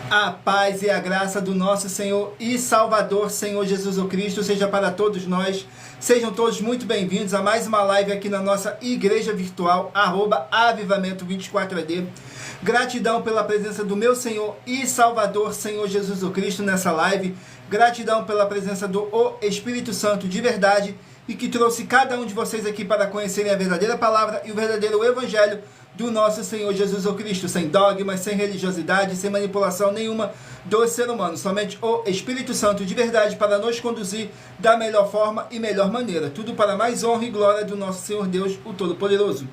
A paz e a graça do nosso Senhor e Salvador, Senhor Jesus Cristo, seja para todos nós. Sejam todos muito bem-vindos a mais uma live aqui na nossa igreja virtual, @avivamento24AD. Gratidão pela presença do meu Senhor e Salvador, Senhor Jesus Cristo, nessa live. Gratidão pela presença do Espírito Santo de verdade e que trouxe cada um de vocês aqui para conhecerem a verdadeira palavra e o verdadeiro evangelho do nosso Senhor Jesus Cristo, sem dogmas, sem religiosidade, sem manipulação nenhuma do ser humano, somente o Espírito Santo de verdade para nos conduzir da melhor forma e melhor maneira, tudo para mais honra e glória do nosso Senhor Deus, o Todo-Poderoso.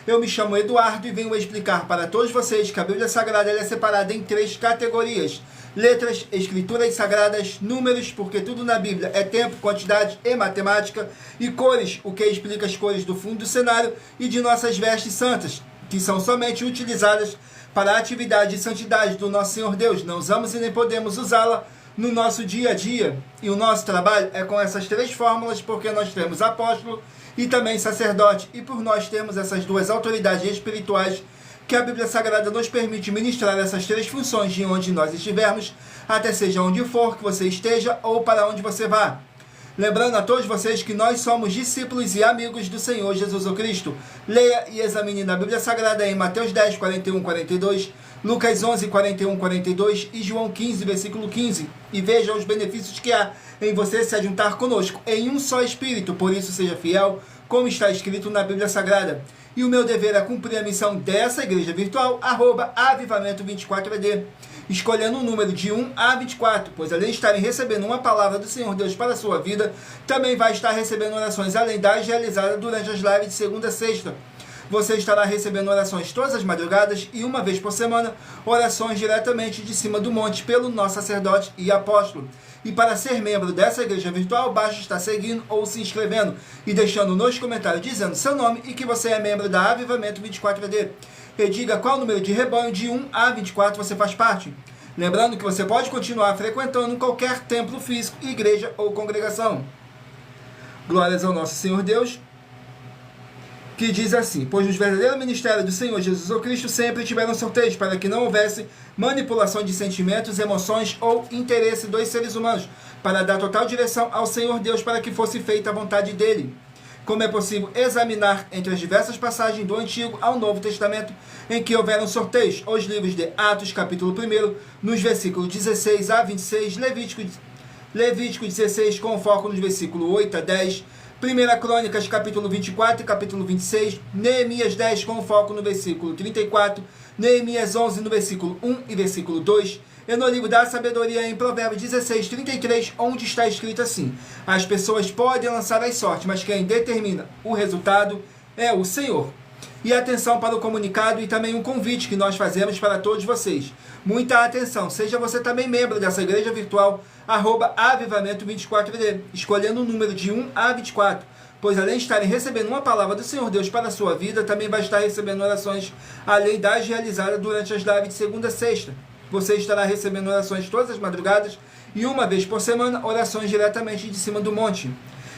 Eu me chamo Eduardo e venho explicar para todos vocês que a Bíblia Sagrada é separada em 3 categorias: letras, escrituras sagradas, números, porque tudo na Bíblia é tempo, quantidade e matemática, e cores, o que explica as cores do fundo do cenário e de nossas vestes santas, que são somente utilizadas para a atividade e santidade do nosso Senhor Deus. Não usamos e nem podemos usá-la no nosso dia a dia. E o nosso trabalho é com essas 3 fórmulas, porque nós temos apóstolo e também sacerdote. E por nós termos essas 2 autoridades espirituais, que a Bíblia Sagrada nos permite ministrar essas 3 funções de onde nós estivermos, até seja onde for que você esteja ou para onde você vá. Lembrando a todos vocês que nós somos discípulos e amigos do Senhor Jesus Cristo. Leia e examine na Bíblia Sagrada em Mateus 10, 41, 42, Lucas 11, 41, 42 e João 15, versículo 15. E veja os benefícios que há em você se ajuntar conosco em um só Espírito. Por isso seja fiel, como está escrito na Bíblia Sagrada. E o meu dever é cumprir a missão dessa igreja virtual, @avivamento24AD, escolhendo um número de 1 a 24, pois além de estarem recebendo uma palavra do Senhor Deus para a sua vida, também vai estar recebendo orações além das realizadas durante as lives de segunda a sexta. Você estará recebendo orações todas as madrugadas e uma vez por semana, orações diretamente de cima do monte pelo nosso sacerdote e apóstolo. E para ser membro dessa igreja virtual, basta estar seguindo ou se inscrevendo e deixando nos comentários dizendo seu nome e que você é membro da Avivamento 24AD. E diga qual número de rebanho de 1 a 24 você faz parte. Lembrando que você pode continuar frequentando qualquer templo físico, igreja ou congregação. Glórias ao nosso Senhor Deus, que diz assim: pois nos verdadeiros ministérios do Senhor Jesus Cristo sempre tiveram sorteios, para que não houvesse manipulação de sentimentos, emoções ou interesse dos seres humanos, para dar total direção ao Senhor Deus, para que fosse feita a vontade dele. Como é possível examinar entre as diversas passagens do Antigo ao Novo Testamento em que houveram sorteios, os livros de Atos, capítulo 1, nos versículos 16 a 26, Levítico 16, com foco nos versículos 8 a 10, 1 Crônicas, capítulo 24 e capítulo 26, Neemias 10, com foco no versículo 34, Neemias 11, no versículo 1 e versículo 2, e no livro da sabedoria em Provérbios 16, 33, onde está escrito assim: as pessoas podem lançar as sortes, mas quem determina o resultado é o Senhor. E atenção para o comunicado e também um convite que nós fazemos para todos vocês. Muita atenção, seja você também membro dessa igreja virtual, @avivamento24AD, escolhendo o número de 1 a 24, pois além de estarem recebendo uma palavra do Senhor Deus para a sua vida, também vai estar recebendo orações além das realizadas durante as lives de segunda a sexta. Você estará recebendo orações todas as madrugadas e uma vez por semana, orações diretamente de cima do monte.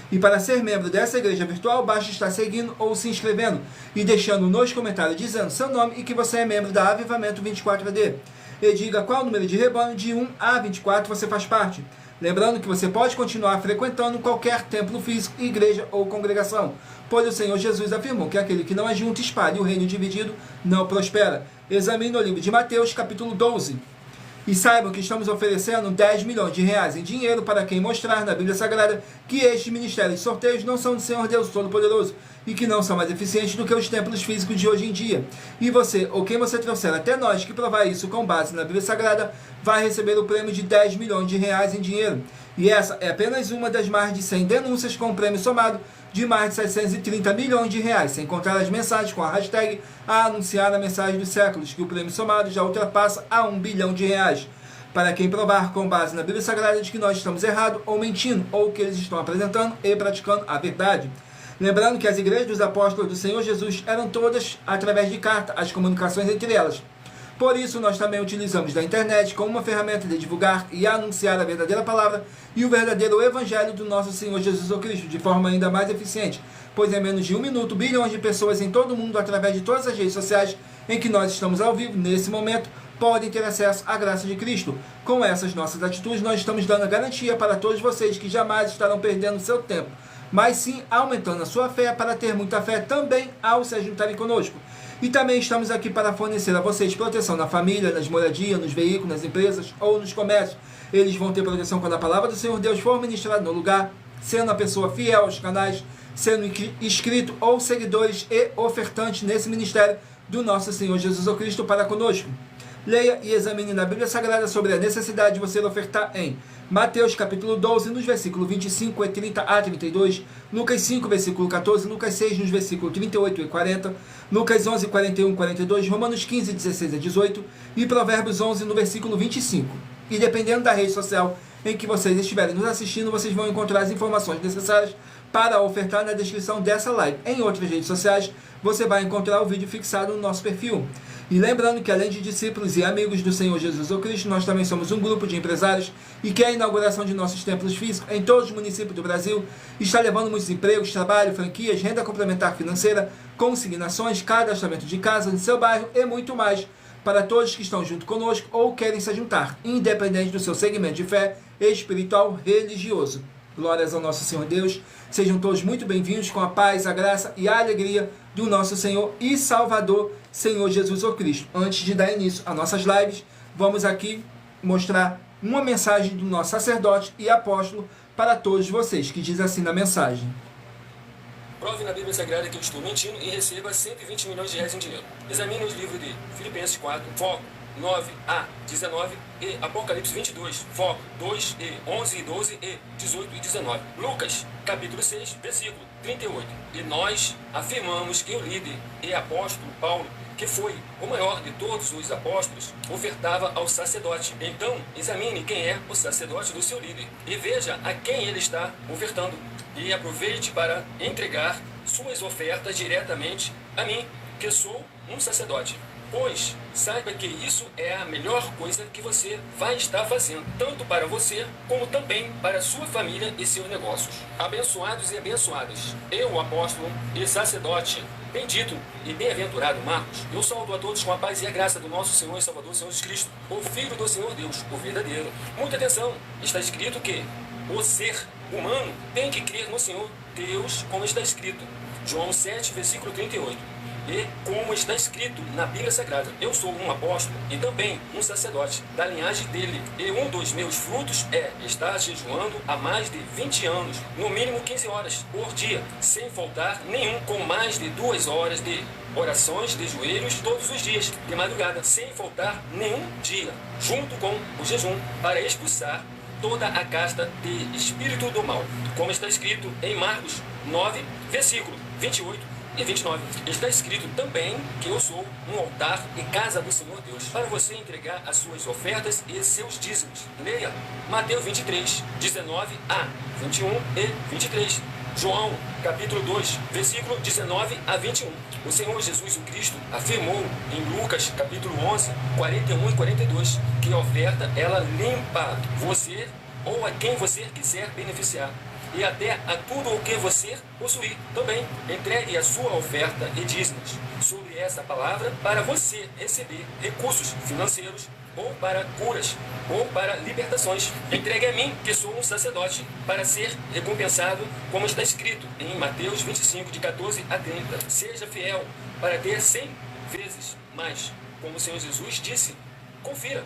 E para ser membro dessa igreja virtual, basta estar seguindo ou se inscrevendo e deixando nos comentários dizendo seu nome e que você é membro da Avivamento 24AD. E diga qual número de rebanho de 1 a 24 você faz parte. Lembrando que você pode continuar frequentando qualquer templo físico, igreja ou congregação, pois o Senhor Jesus afirmou que aquele que não é junto espalha e o reino dividido não prospera. Examine o livro de Mateus, capítulo 12. E saibam que estamos oferecendo 10 milhões de reais em dinheiro para quem mostrar na Bíblia Sagrada que estes ministérios de sorteios não são do Senhor Deus Todo-Poderoso e que não são mais eficientes do que os templos físicos de hoje em dia. E você, ou quem você trouxer até nós que provar isso com base na Bíblia Sagrada, vai receber o prêmio de 10 milhões de reais em dinheiro. E essa é apenas uma das mais de 100 denúncias com um prêmio somado de mais de 730 milhões de reais, sem contar as mensagens com a hashtag a anunciar a mensagem dos séculos, que o prêmio somado já ultrapassa a 1 bilhão de reais. Para quem provar com base na Bíblia Sagrada de que nós estamos errados ou mentindo, ou que eles estão apresentando e praticando a verdade. Lembrando que as igrejas dos apóstolos do Senhor Jesus eram todas através de carta, as comunicações entre elas. Por isso, nós também utilizamos da internet como uma ferramenta de divulgar e anunciar a verdadeira palavra e o verdadeiro evangelho do nosso Senhor Jesus Cristo, de forma ainda mais eficiente, pois em menos de 1 minuto, bilhões de pessoas em todo o mundo, através de todas as redes sociais em que nós estamos ao vivo, nesse momento, podem ter acesso à graça de Cristo. Com essas nossas atitudes, nós estamos dando a garantia para todos vocês que jamais estarão perdendo seu tempo, mas sim aumentando a sua fé para ter muita fé também ao se juntarem conosco. E também estamos aqui para fornecer a vocês proteção na família, nas moradias, nos veículos, nas empresas ou nos comércios. Eles vão ter proteção quando a palavra do Senhor Deus for ministrada no lugar, sendo a pessoa fiel aos canais, sendo inscrito ou seguidores e ofertantes nesse ministério do nosso Senhor Jesus Cristo para conosco. Leia e examine na Bíblia Sagrada sobre a necessidade de você ofertar em Mateus capítulo 12, nos versículos 25 e 30 a 32, Lucas 5, versículo 14, Lucas 6, nos versículos 38 e 40, Lucas 11, 41 e 42, Romanos 15, 16 a 18 e Provérbios 11, no versículo 25. E dependendo da rede social em que vocês estiverem nos assistindo, vocês vão encontrar as informações necessárias para ofertar na descrição dessa live. Em outras redes sociais, você vai encontrar o vídeo fixado no nosso perfil. E lembrando que além de discípulos e amigos do Senhor Jesus Cristo, nós também somos um grupo de empresários e que a inauguração de nossos templos físicos em todos os municípios do Brasil está levando muitos empregos, trabalho, franquias, renda complementar financeira, consignações, cadastramento de casa no seu bairro e muito mais para todos que estão junto conosco ou querem se juntar, independente do seu segmento de fé espiritual religioso. Glórias ao nosso Senhor Deus. Sejam todos muito bem-vindos com a paz, a graça e a alegria do nosso Senhor e Salvador, Senhor Jesus Cristo. Antes de dar início às nossas lives, vamos aqui mostrar uma mensagem do nosso sacerdote e apóstolo para todos vocês, que diz assim na mensagem: prove na Bíblia Sagrada que eu estou mentindo e receba 120 milhões de reais em dinheiro. Examine os livros de Filipenses 4, foco 9 a 19 e Apocalipse 22, foco 2 e 11 e 12 e 18 e 19. Lucas, capítulo 6, versículo 38. E nós afirmamos que o líder e apóstolo Paulo, que foi o maior de todos os apóstolos, ofertava ao sacerdote. Então, examine quem é o sacerdote do seu líder e veja a quem ele está ofertando. E aproveite para entregar suas ofertas diretamente a mim, que sou um sacerdote. Pois saiba que isso é a melhor coisa que você vai estar fazendo, tanto para você, como também para sua família e seus negócios. Abençoados e abençoadas, eu, apóstolo e sacerdote, bendito e bem-aventurado Marcos, eu saúdo a todos com a paz e a graça do nosso Senhor e Salvador, Senhor Jesus Cristo, o Filho do Senhor Deus, o verdadeiro. Muita atenção, está escrito que o ser humano tem que crer no Senhor Deus, como está escrito. João 7, versículo 38. E como está escrito na Bíblia Sagrada, eu sou um apóstolo e também um sacerdote da linhagem dele. E um dos meus frutos é estar jejuando há mais de 20 anos, no mínimo 15 horas por dia, sem faltar nenhum, com mais de 2 horas de orações de joelhos todos os dias, de madrugada, sem faltar nenhum dia, junto com o jejum, para expulsar toda a casta de espírito do mal. Como está escrito em Marcos 9, versículo 28 e 29. Está escrito também que eu sou um altar e casa do Senhor Deus, para você entregar as suas ofertas e seus dízimos. Leia Mateus 23, 19 a 21 e 23. João, capítulo 2, versículo 19 a 21. O Senhor Jesus o Cristo afirmou em Lucas, capítulo 11, 41 e 42, que a oferta, ela limpa você ou a quem você quiser beneficiar, e até a tudo o que você possuir também. Entregue a sua oferta e dízimos sobre essa palavra para você receber recursos financeiros, ou para curas, ou para libertações. Entregue a mim, que sou um sacerdote, para ser recompensado, como está escrito em Mateus 25, de 14 a 30. Seja fiel para ter 100 vezes mais, como o Senhor Jesus disse. Confira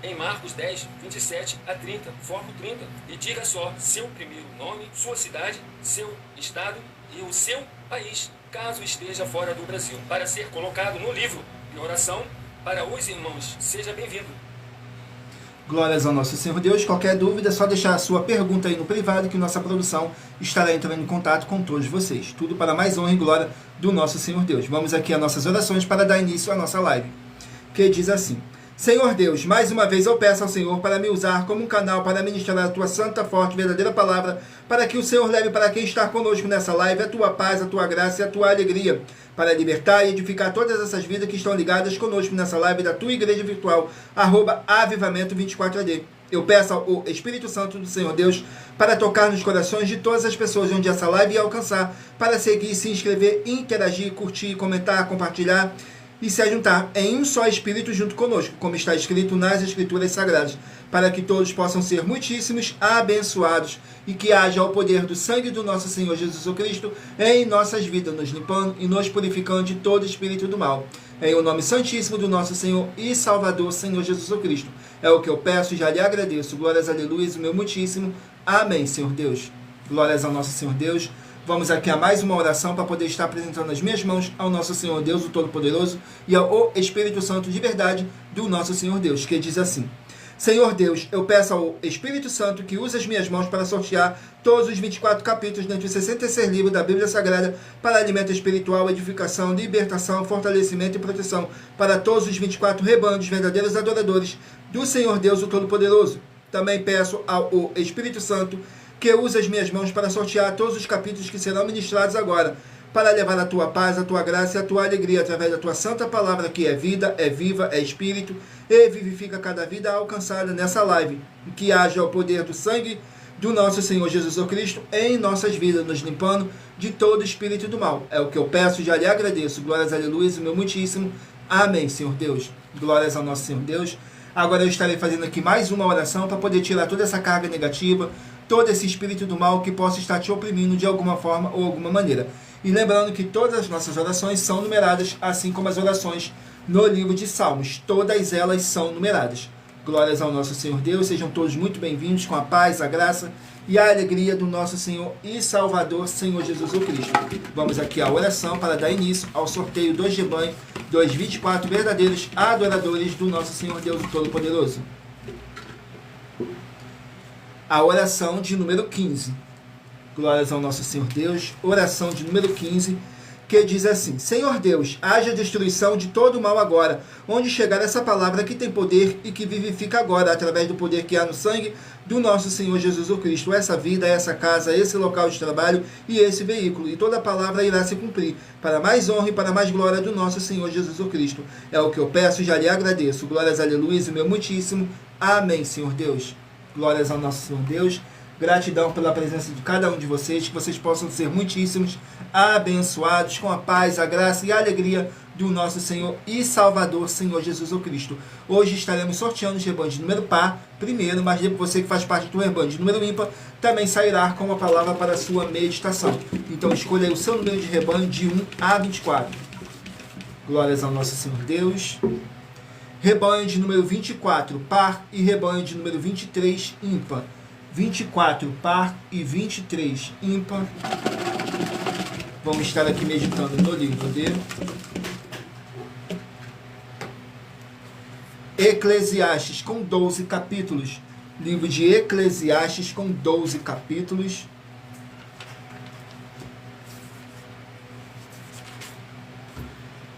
em Marcos 10, 27 a 30, foco 30, e diga só seu primeiro nome, sua cidade, seu estado e o seu país, caso esteja fora do Brasil, para ser colocado no livro de oração para os irmãos. Seja bem-vindo. Glórias ao nosso Senhor Deus. Qualquer dúvida é só deixar a sua pergunta aí no privado, que nossa produção estará entrando em contato com todos vocês. Tudo para mais honra e glória do nosso Senhor Deus. Vamos aqui às nossas orações para dar início à nossa live, que diz assim: Senhor Deus, mais uma vez eu peço ao Senhor para me usar como um canal para ministrar a Tua santa, forte, verdadeira palavra, para que o Senhor leve para quem está conosco nessa live a Tua paz, a Tua graça e a Tua alegria, para libertar e edificar todas essas vidas que estão ligadas conosco nessa live da Tua Igreja Virtual, @avivamento24AD. Eu peço ao Espírito Santo do Senhor Deus para tocar nos corações de todas as pessoas onde essa live ia alcançar, para seguir, se inscrever, interagir, curtir, comentar, compartilhar, e se ajuntar em um só Espírito junto conosco, como está escrito nas Escrituras Sagradas, para que todos possam ser muitíssimos abençoados e que haja o poder do sangue do nosso Senhor Jesus Cristo em nossas vidas, nos limpando e nos purificando de todo espírito do mal. Em o nome santíssimo do nosso Senhor e Salvador, Senhor Jesus Cristo. É o que eu peço e já lhe agradeço. Glórias, aleluia, o meu muitíssimo. Amém, Senhor Deus. Glórias ao nosso Senhor Deus. Vamos aqui a mais uma oração para poder estar apresentando as minhas mãos ao nosso Senhor Deus, o Todo-Poderoso, e ao Espírito Santo de verdade do nosso Senhor Deus, que diz assim: Senhor Deus, eu peço ao Espírito Santo que use as minhas mãos para sortear todos os 24 capítulos dentre os 66 livros da Bíblia Sagrada para alimento espiritual, edificação, libertação, fortalecimento e proteção para todos os 24 rebanhos verdadeiros adoradores do Senhor Deus, o Todo-Poderoso. Também peço ao Espírito Santo que use as minhas mãos para sortear todos os capítulos que serão ministrados agora, para levar a tua paz, a tua graça e a tua alegria através da tua santa palavra, que é vida, é viva, é espírito e vivifica cada vida alcançada nessa live. Que haja o poder do sangue do nosso Senhor Jesus Cristo em nossas vidas, nos limpando de todo espírito do mal. É o que eu peço e já lhe agradeço. Glórias, aleluia, o meu muitíssimo. Amém, Senhor Deus. Glórias ao nosso Senhor Deus. Agora eu estarei fazendo aqui mais uma oração para poder tirar toda essa carga negativa, todo esse espírito do mal que possa estar te oprimindo de alguma forma ou alguma maneira. E lembrando que todas as nossas orações são numeradas, assim como as orações no livro de Salmos. Todas elas são numeradas. Glórias ao nosso Senhor Deus. Sejam todos muito bem-vindos com a paz, a graça e a alegria do nosso Senhor e Salvador, Senhor Jesus Cristo. Vamos aqui à oração para dar início ao sorteio dos rebanhos dos 24 verdadeiros adoradores do nosso Senhor Deus Todo-Poderoso. A oração de número 15. Glórias ao nosso Senhor Deus. Oração de número 15, que diz assim: Senhor Deus, haja destruição de todo o mal agora, onde chegar essa palavra que tem poder e que vivifica agora, através do poder que há no sangue do nosso Senhor Jesus Cristo. Essa vida, essa casa, esse local de trabalho e esse veículo. E toda a palavra irá se cumprir, para mais honra e para mais glória do nosso Senhor Jesus Cristo. É o que eu peço e já lhe agradeço. Glórias, aleluia, o meu muitíssimo. Amém, Senhor Deus. Glórias ao nosso Senhor Deus. Gratidão pela presença de cada um de vocês, que vocês possam ser muitíssimos abençoados com a paz, a graça e a alegria do nosso Senhor e Salvador, Senhor Jesus Cristo. Hoje estaremos sorteando os rebanhos de número par primeiro, mas você que faz parte do rebanho de número ímpar também sairá com uma palavra para a sua meditação. Então escolha aí o seu número de rebanho de 1 a 24. Glórias ao nosso Senhor Deus. Rebanho de número 24 par e rebanho de número 23 ímpar. 24 par e 23 ímpar. Vamos estar aqui meditando no livro de Eclesiastes com 12 capítulos. Livro de Eclesiastes com 12 capítulos.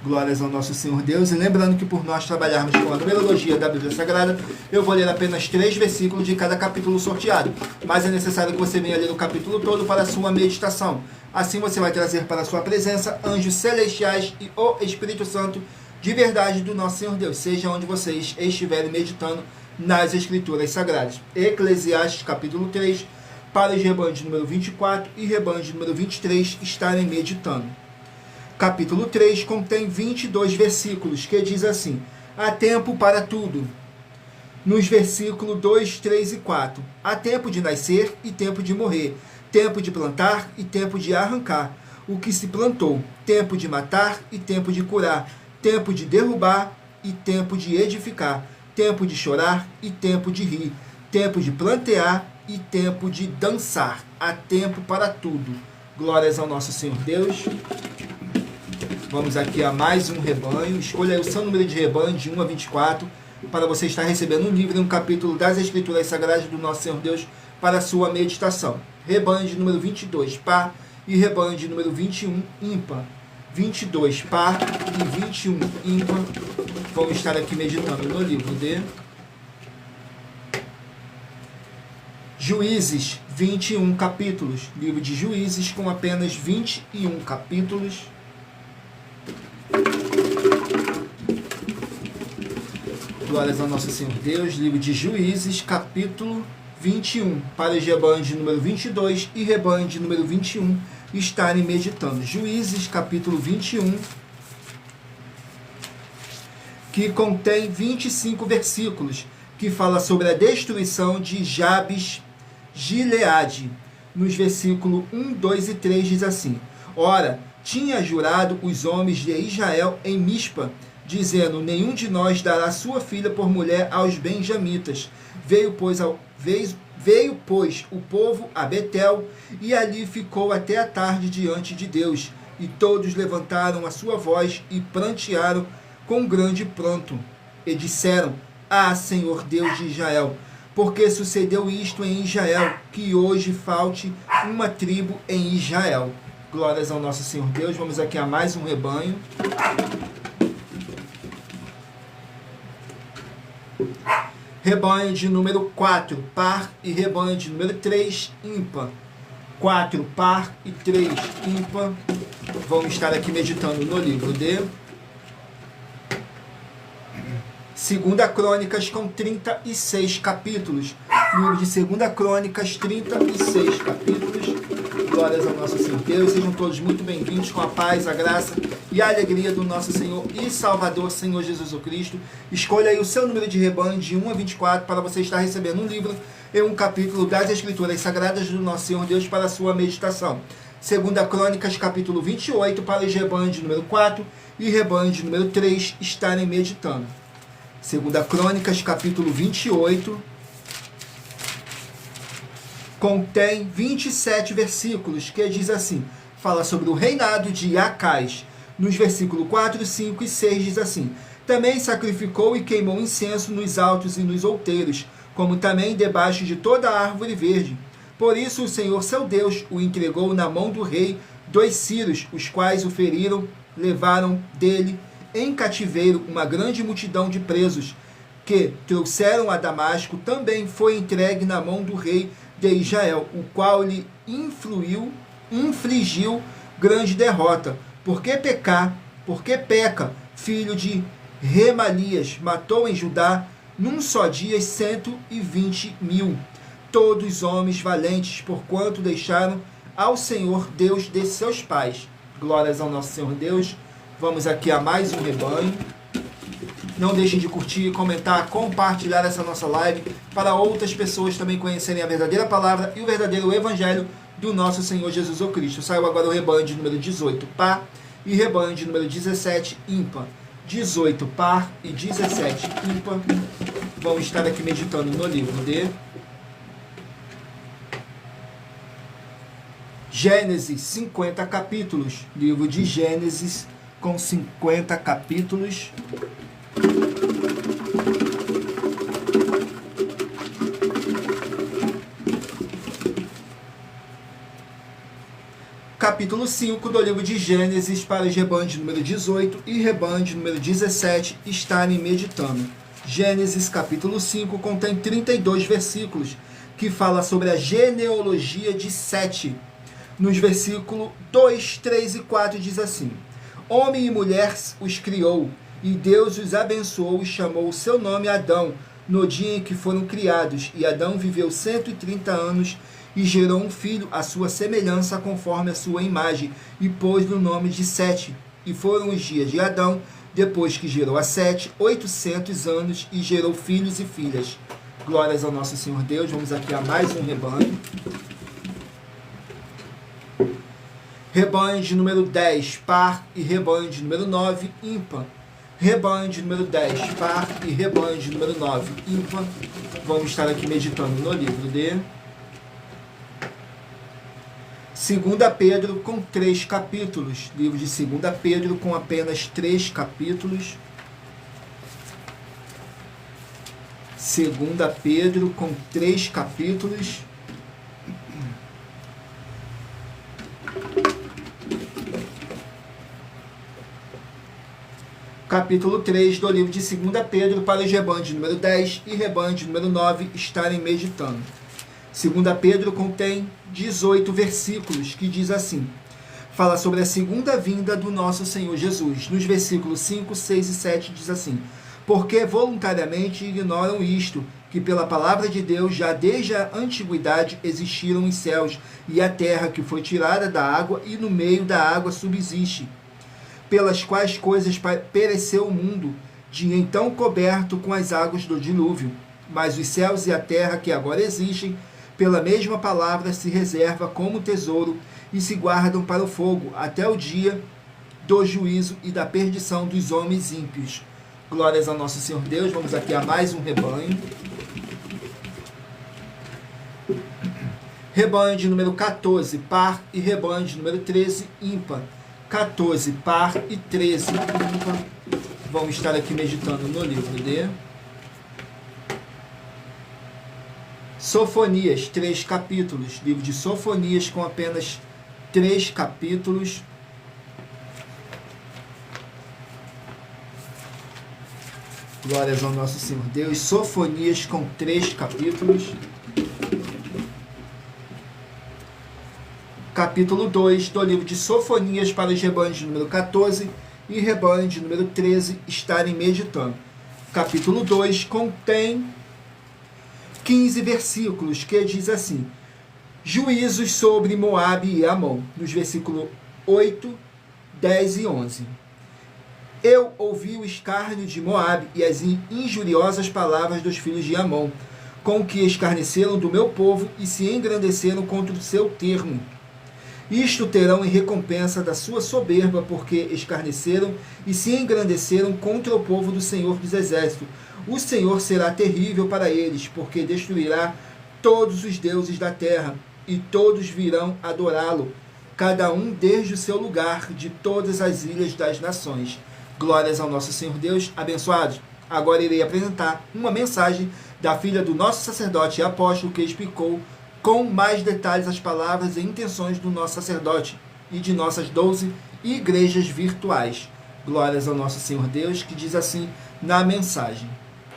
Glórias ao nosso Senhor Deus. E lembrando que por nós trabalharmos com a numerologia da Bíblia Sagrada, eu vou ler apenas 3 versículos de cada capítulo sorteado. Mas é necessário que você venha ler o capítulo todo para a sua meditação. Assim você vai trazer para a sua presença anjos celestiais e o Espírito Santo de verdade do nosso Senhor Deus, seja onde vocês estiverem meditando nas Escrituras Sagradas. Eclesiastes capítulo 3, para os rebanhos de número 24 e rebanhos de número 23 estarem meditando. Capítulo 3 contém 22 versículos, que diz assim: há tempo para tudo. Nos versículos 2, 3 e 4. Há tempo de nascer e tempo de morrer. Tempo de plantar e tempo de arrancar o que se plantou. Tempo de matar e tempo de curar. Tempo de derrubar e tempo de edificar. Tempo de chorar e tempo de rir. Tempo de plantear e tempo de dançar. Há tempo para tudo. Glórias ao nosso Senhor Deus. Vamos aqui a mais um rebanho. Escolha aí o seu número de rebanho de 1 a 24 para você estar recebendo um livro e um capítulo das Escrituras Sagradas do nosso Senhor Deus para a sua meditação. Rebanho de número 22 par e rebanho de número 21 ímpar. 22 par e 21 ímpar. Vamos estar aqui meditando no livro de Juízes, 21 capítulos. Livro de Juízes com apenas 21 capítulos. Glórias ao nosso Senhor Deus. Livro de Juízes, capítulo 21, para os rebanhos de número 22 e rebanho de número 21 estarem meditando. Juízes, capítulo 21, que contém 25 versículos, que fala sobre a destruição de Jabes Gileade. Nos versículos 1, 2 e 3 diz assim: Ora, tinha jurado os homens de Israel em Mispa, dizendo: nenhum de nós dará sua filha por mulher aos benjamitas. Veio, pois, o povo a Betel, e ali ficou até a tarde diante de Deus. E todos levantaram a sua voz e prantearam com grande pranto. E disseram: Ah, Senhor Deus de Israel, porque sucedeu isto em Israel, que hoje falte uma tribo em Israel. Glórias ao nosso Senhor Deus. Vamos aqui a mais um rebanho. Rebanho de número 4, par, e rebanho de número 3, ímpar. 4, par e 3, ímpar. Vamos estar aqui meditando no livro de 2 Crônicas, com 36 capítulos. Livro de 2 Crônicas, 36 capítulos. Glórias ao nosso Senhor Deus. Sejam todos muito bem-vindos, com a paz, a graça e a alegria do nosso Senhor e Salvador, Senhor Jesus Cristo. Escolha aí o seu número de rebanho de 1 a 24 para você estar recebendo um livro e um capítulo das Escrituras Sagradas do nosso Senhor Deus para a sua meditação. 2 Crônicas, capítulo 28, para os rebanhos de número 4 e rebanho de número 3 estarem meditando. 2 Crônicas, capítulo 28, contém 27 versículos, que diz assim, fala sobre o reinado de Acais. Nos versículos 4, 5 e 6 diz assim: também sacrificou e queimou incenso nos altos e nos outeiros, como também debaixo de toda a árvore verde. Por isso o Senhor seu Deus o entregou na mão do rei dos sírios, os quais o feriram, levaram dele em cativeiro uma grande multidão de presos, que trouxeram a Damasco. Também foi entregue na mão do rei de Israel, o qual lhe infligiu grande derrota. Porque peca, filho de Remalias, matou em Judá num só dia 120.000, todos homens valentes, porquanto deixaram ao Senhor Deus de seus pais. Glórias ao nosso Senhor Deus. Vamos aqui a mais um rebanho. Não deixem de curtir, comentar, compartilhar essa nossa live para outras pessoas também conhecerem a verdadeira palavra e o verdadeiro evangelho do nosso Senhor Jesus Cristo. Saiu agora o rebanho de número 18, par, e rebanho de número 17, ímpar. 18, par, e 17, ímpar. Vamos estar aqui meditando no livro de Gênesis, 50 capítulos. Livro de Gênesis, com 50 capítulos. Capítulo 5 do livro de Gênesis, para os rebanhos de número 18 e rebanho de número 17 estarem meditando. Gênesis capítulo 5 contém 32 versículos, que fala sobre a genealogia de Sete. Nos versículos 2, 3 e 4 diz assim: homem e mulher os criou, e Deus os abençoou e chamou o seu nome Adão, no dia em que foram criados. E Adão viveu 130 anos e gerou um filho à sua semelhança, conforme a sua imagem, e pôs-lhe o nome de Sete. E foram os dias de Adão, depois que gerou a Sete, 800 anos, e gerou filhos e filhas. Glórias ao nosso Senhor Deus. Vamos aqui a mais um rebanho. Rebanho de número 10, par, e rebanho de número 9, ímpar. Rebanho de número 10, par, e rebanho de número 9, ímpar. Vamos estar aqui meditando no livro de 2 Pedro, com 3 capítulos. Livro de 2 Pedro, com apenas 3 capítulos. 2 Pedro, com 3 capítulos. Capítulo 3 do livro de 2 Pedro, para os rebanhos de número 10 e rebanho de número 9 estarem meditando. 2 Pedro contém 18 versículos, que diz assim, fala sobre a segunda vinda do nosso Senhor Jesus. Nos versículos 5, 6 e 7 diz assim: porque voluntariamente ignoram isto, que pela palavra de Deus já desde a antiguidade existiram os céus e a terra, que foi tirada da água e no meio da água subsiste, pelas quais coisas pereceu o mundo, dia então coberto com as águas do dilúvio. Mas os céus e a terra que agora existem, pela mesma palavra se reserva como tesouro e se guardam para o fogo, até o dia do juízo e da perdição dos homens ímpios. Glórias ao nosso Senhor Deus. Vamos aqui a mais um rebanho. Rebanho de número 14, par, e rebanho de número 13, ímpar. 14, par, e 13, ímpar. Vamos estar aqui meditando no livro de Sofonias, 3 capítulos. Livro de Sofonias com apenas 3 capítulos. Glórias ao nosso Senhor Deus. Sofonias com 3 capítulos. Capítulo 2 do livro de Sofonias para os rebanhos de número 14 e rebanho de número 13 estarem meditando. Capítulo 2 contém 15 versículos que diz assim: juízos sobre Moabe e Amon, nos versículos 8, 10 e 11. Eu ouvi o escárnio de Moabe e as injuriosas palavras dos filhos de Amon, com que escarneceram do meu povo e se engrandeceram contra o seu termo. Isto terão em recompensa da sua soberba, porque escarneceram e se engrandeceram contra o povo do Senhor dos Exércitos. O Senhor será terrível para eles, porque destruirá todos os deuses da terra, e todos virão adorá-lo, cada um desde o seu lugar, de todas as ilhas das nações. Glórias ao nosso Senhor Deus, abençoados. Agora irei apresentar uma mensagem da filha do nosso sacerdote e apóstolo, que explicou com mais detalhes as palavras e intenções do nosso sacerdote e de nossas 12 igrejas virtuais. Glórias ao nosso Senhor Deus, que diz assim na mensagem.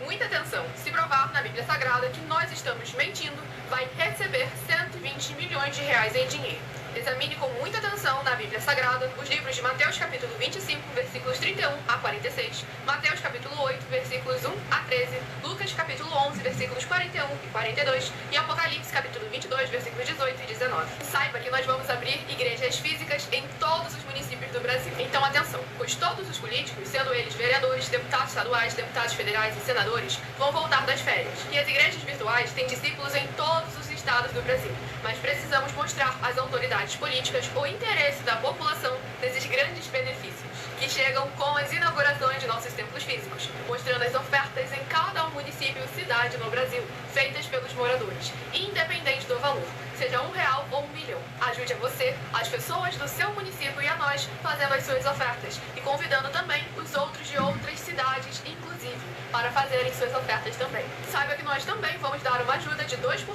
Muita atenção, se provar na Bíblia Sagrada que nós estamos mentindo, vai receber 120 milhões de reais em dinheiro. Examine com muita atenção na Bíblia Sagrada os livros de Mateus capítulo 25, versículos 31 a 46, Mateus capítulo 8, versículos 1 a 13, Lucas capítulo 11, versículos 41 e 42 e Apocalipse capítulo 22, versículos 18 e 19. Saiba que nós vamos abrir igrejas físicas em todos os municípios do Brasil. Então atenção, pois todos os políticos, sendo eles vereadores, deputados estaduais, deputados federais e senadores, vão voltar das férias. E as igrejas virtuais têm discípulos em todos os estados do Brasil. Mas precisamos mostrar às autoridades políticas o interesse da população nesses grandes benefícios, que chegam com as inaugurações de nossos templos físicos, mostrando as ofertas em cada município e cidade no Brasil, feitas pelos moradores, independente do valor, seja R$1 ou R$1 milhão. Ajude a você, as pessoas do seu município e a nós, fazendo as suas ofertas, e convidando também os outros de outras cidades, inclusive, para fazerem suas ofertas também. Saiba que nós também vamos dar uma ajuda de 2%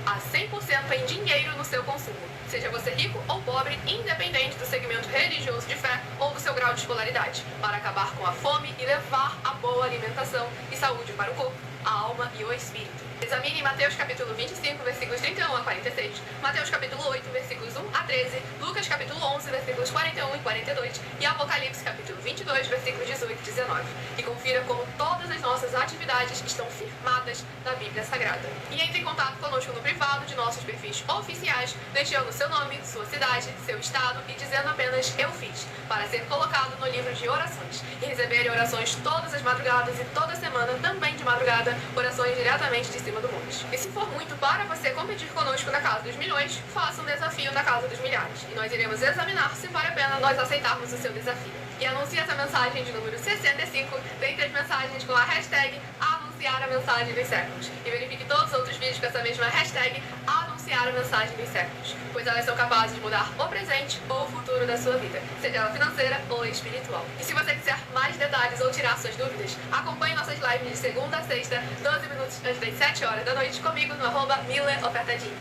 a 100% em dinheiro no seu consumo, seja você rico ou pobre, independente do segmento religioso de fé ou do seu grau de escolaridade, para acabar com a fome e levar a boa alimentação e saúde para o corpo, a alma e o espírito. Examine Mateus capítulo 25, versículos 31 a 46, Mateus capítulo 8, versículos 1 a 13, Lucas capítulo 11, versículos 41 e 42 e Apocalipse capítulo 22, versículos 18 e 19. E confira como todas as nossas atividades estão firmadas na Bíblia Sagrada. E entre em contato conosco no privado de nossos perfis oficiais, deixando seu nome, sua cidade, seu estado e dizendo apenas "eu fiz", para ser colocado no livro de orações e receber orações todas as madrugadas e toda semana, também de madrugada, orações diretamente de cima do monte. E se for muito para você competir conosco na Casa dos Milhões, faça um desafio na Casa dos Milhares, e nós iremos examinar se vale a pena nós aceitarmos o seu desafio. E anuncie essa mensagem de número 65 dentre as mensagens com a hashtag anunciar a mensagem dos séculos. E verifique todos os outros vídeos com essa mesma hashtag anunciar a mensagem dos séculos, pois elas são capazes de mudar o presente ou o futuro da sua vida, seja ela financeira ou espiritual. E se você quiser mais detalhes ou tirar suas dúvidas, acompanhe nossas lives de segunda a sexta, 12 minutos antes das 7 horas da noite, comigo no @MillerOfertadinho.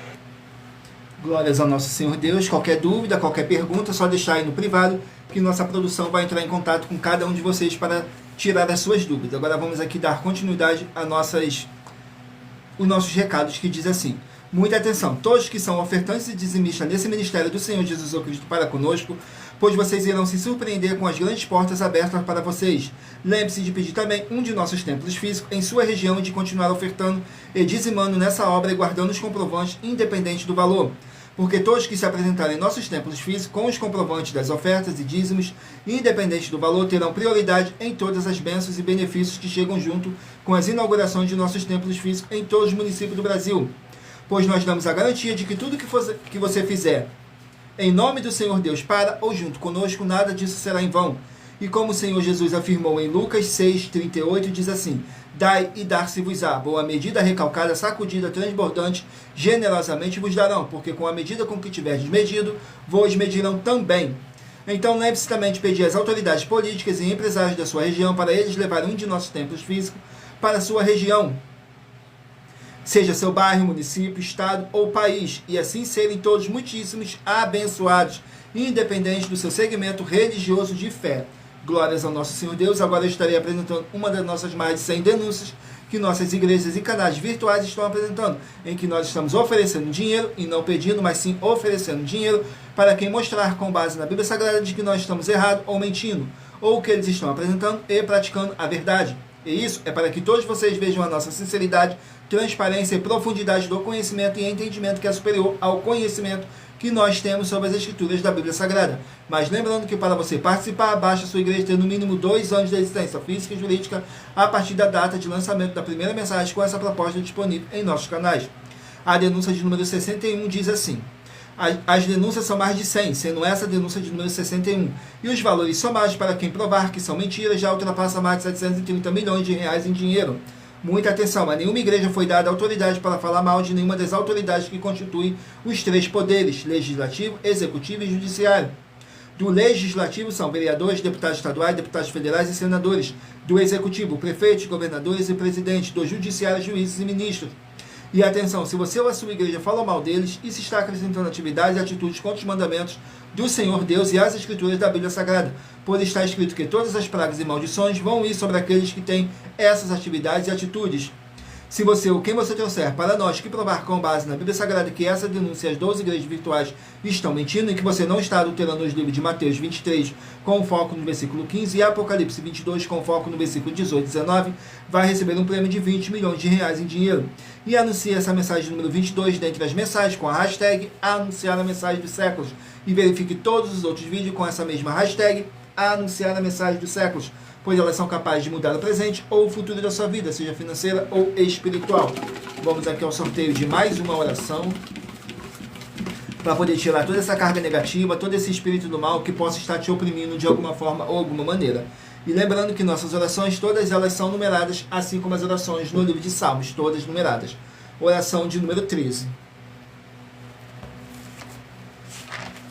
Glórias ao nosso Senhor Deus. Qualquer dúvida, qualquer pergunta, é só deixar aí no privado, que nossa produção vai entrar em contato com cada um de vocês para tirar as suas dúvidas. Agora vamos aqui dar continuidade a os nossos recados, que diz assim: muita atenção, todos que são ofertantes e dizimistas nesse ministério do Senhor Jesus Cristo para conosco, pois vocês irão se surpreender com as grandes portas abertas para vocês. Lembre-se de pedir também um de nossos templos físicos em sua região e de continuar ofertando e dizimando nessa obra e guardando os comprovantes independente do valor. Porque todos que se apresentarem em nossos templos físicos com os comprovantes das ofertas e dízimos, independente do valor, terão prioridade em todas as bênçãos e benefícios que chegam junto com as inaugurações de nossos templos físicos em todos os municípios do Brasil. Pois nós damos a garantia de que tudo que você fizer em nome do Senhor Deus para ou junto conosco, nada disso será em vão. E como o Senhor Jesus afirmou em Lucas 6,38, diz assim: dai e dar-se-vos-á, boa medida, recalcada, sacudida, transbordante, generosamente vos darão, porque com a medida com que tiverdes medido, vos medirão também. Então lembre-se também de pedir às autoridades políticas e empresários da sua região para eles levarem um de nossos templos físicos para a sua região, seja seu bairro, município, estado ou país, e assim serem todos muitíssimos abençoados, independente do seu segmento religioso de fé. Glórias ao nosso Senhor Deus. Agora eu estarei apresentando uma das nossas mais de 100 denúncias que nossas igrejas e canais virtuais estão apresentando, em que nós estamos oferecendo dinheiro, e não pedindo, mas sim oferecendo dinheiro, para quem mostrar com base na Bíblia Sagrada de que nós estamos errados ou mentindo, ou que eles estão apresentando e praticando a verdade. E isso é para que todos vocês vejam a nossa sinceridade, transparência e profundidade do conhecimento e entendimento que é superior ao conhecimento que nós temos sobre as Escrituras da Bíblia Sagrada. Mas lembrando que para você participar, basta a sua igreja ter no mínimo 2 anos de existência física e jurídica a partir da data de lançamento da primeira mensagem com essa proposta disponível em nossos canais. A denúncia de número 61 diz assim: as denúncias são mais de 100, sendo essa a denúncia de número 61. E os valores somados para quem provar que são mentiras já ultrapassa mais de 730 milhões de reais em dinheiro. Muita atenção, a nenhuma igreja foi dada autoridade para falar mal de nenhuma das autoridades que constituem os 3 poderes, legislativo, executivo e judiciário. Do legislativo são vereadores, deputados estaduais, deputados federais e senadores. Do executivo, prefeitos, governadores e presidentes. Do judiciário, juízes e ministros. E atenção, se você ou a sua igreja fala mal deles, isso está acrescentando atividades e atitudes contra os mandamentos do Senhor Deus e as Escrituras da Bíblia Sagrada, pois está escrito que todas as pragas e maldições vão ir sobre aqueles que têm essas atividades e atitudes. Se você ou quem você trouxer para nós que provar com base na Bíblia Sagrada que essa denúncia e as 12 igrejas virtuais estão mentindo e que você não está adulterando os livros de Mateus 23 com foco no versículo 15 e Apocalipse 22 com foco no versículo 18 e 19, vai receber um prêmio de 20 milhões de reais em dinheiro. E anuncie essa mensagem número 22 dentre as mensagens com a hashtag anunciar a mensagem dos séculos. E verifique todos os outros vídeos com essa mesma hashtag anunciar a mensagem dos séculos, pois elas são capazes de mudar o presente ou o futuro da sua vida, seja financeira ou espiritual. Vamos aqui ao sorteio de mais uma oração, para poder tirar toda essa carga negativa, todo esse espírito do mal que possa estar te oprimindo de alguma forma ou alguma maneira. E lembrando que nossas orações, todas elas são numeradas, assim como as orações no livro de Salmos, todas numeradas. Oração de número 13.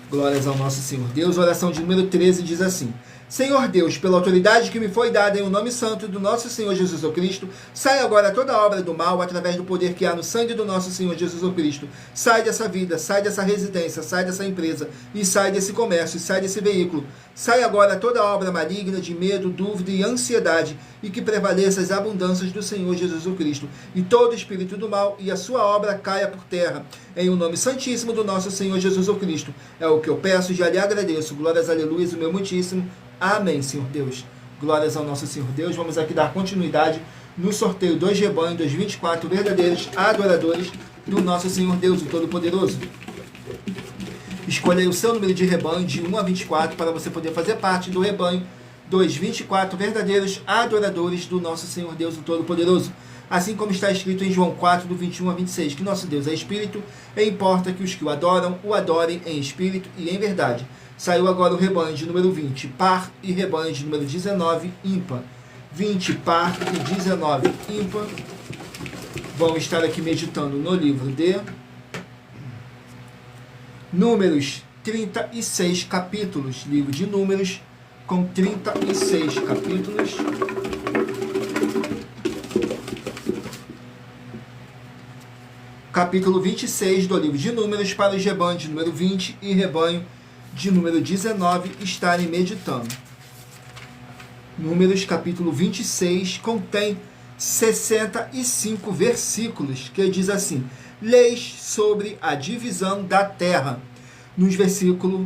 Glórias ao nosso Senhor Deus. Oração de número 13 diz assim: Senhor Deus, pela autoridade que me foi dada em o nome santo do nosso Senhor Jesus Cristo, sai agora toda a obra do mal através do poder que há no sangue do nosso Senhor Jesus Cristo. Sai dessa vida, sai dessa residência, sai dessa empresa, e sai desse comércio, e sai desse veículo. Sai agora toda a obra maligna de medo, dúvida e ansiedade, e que prevaleça as abundâncias do Senhor Jesus Cristo. E todo espírito do mal e a sua obra caia por terra. Em o nome santíssimo do nosso Senhor Jesus Cristo. É o que eu peço e já lhe agradeço. Glórias, aleluia, o meu muitíssimo. Amém, Senhor Deus. Glórias ao nosso Senhor Deus. Vamos aqui dar continuidade no sorteio dos rebanhos dos 24 verdadeiros adoradores do nosso Senhor Deus, o Todo-Poderoso. Escolha aí o seu número de rebanho de 1 a 24 para você poder fazer parte do rebanho dos 24 verdadeiros adoradores do nosso Senhor Deus, o Todo-Poderoso. Assim como está escrito em João 4, do 21 a 26, que nosso Deus é Espírito e importa que os que o adorem em Espírito e em verdade. Saiu agora o rebanho de número 20, par, e rebanho de número 19, ímpar. 20, par e 19, ímpar. Vamos estar aqui meditando no livro de Números, 36 capítulos. Livro de Números, com 36 capítulos. Capítulo 26 do livro de Números, para os rebanhos de número 20 e rebanho de número 19 estarem meditando. Números capítulo 26 contém 65 versículos, que diz assim: leis sobre a divisão da terra, nos versículos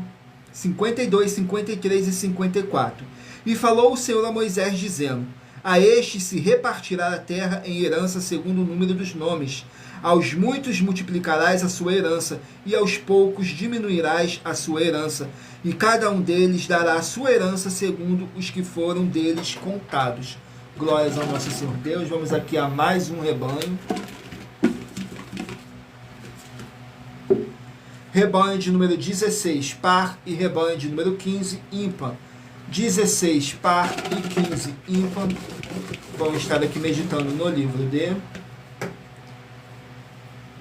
52, 53 e 54. E falou o Senhor a Moisés, dizendo: a este se repartirá a terra em herança segundo o número dos nomes, Aos muitos multiplicarás a sua herança, e aos poucos diminuirás a sua herança, e cada um deles dará a sua herança segundo os que foram deles contados. Glórias ao nosso Senhor Deus. Vamos aqui a mais um rebanho. Rebanho de número 16, par, e rebanho de número 15, ímpar. 16, par, e 15, ímpar. Vamos estar aqui meditando no livro de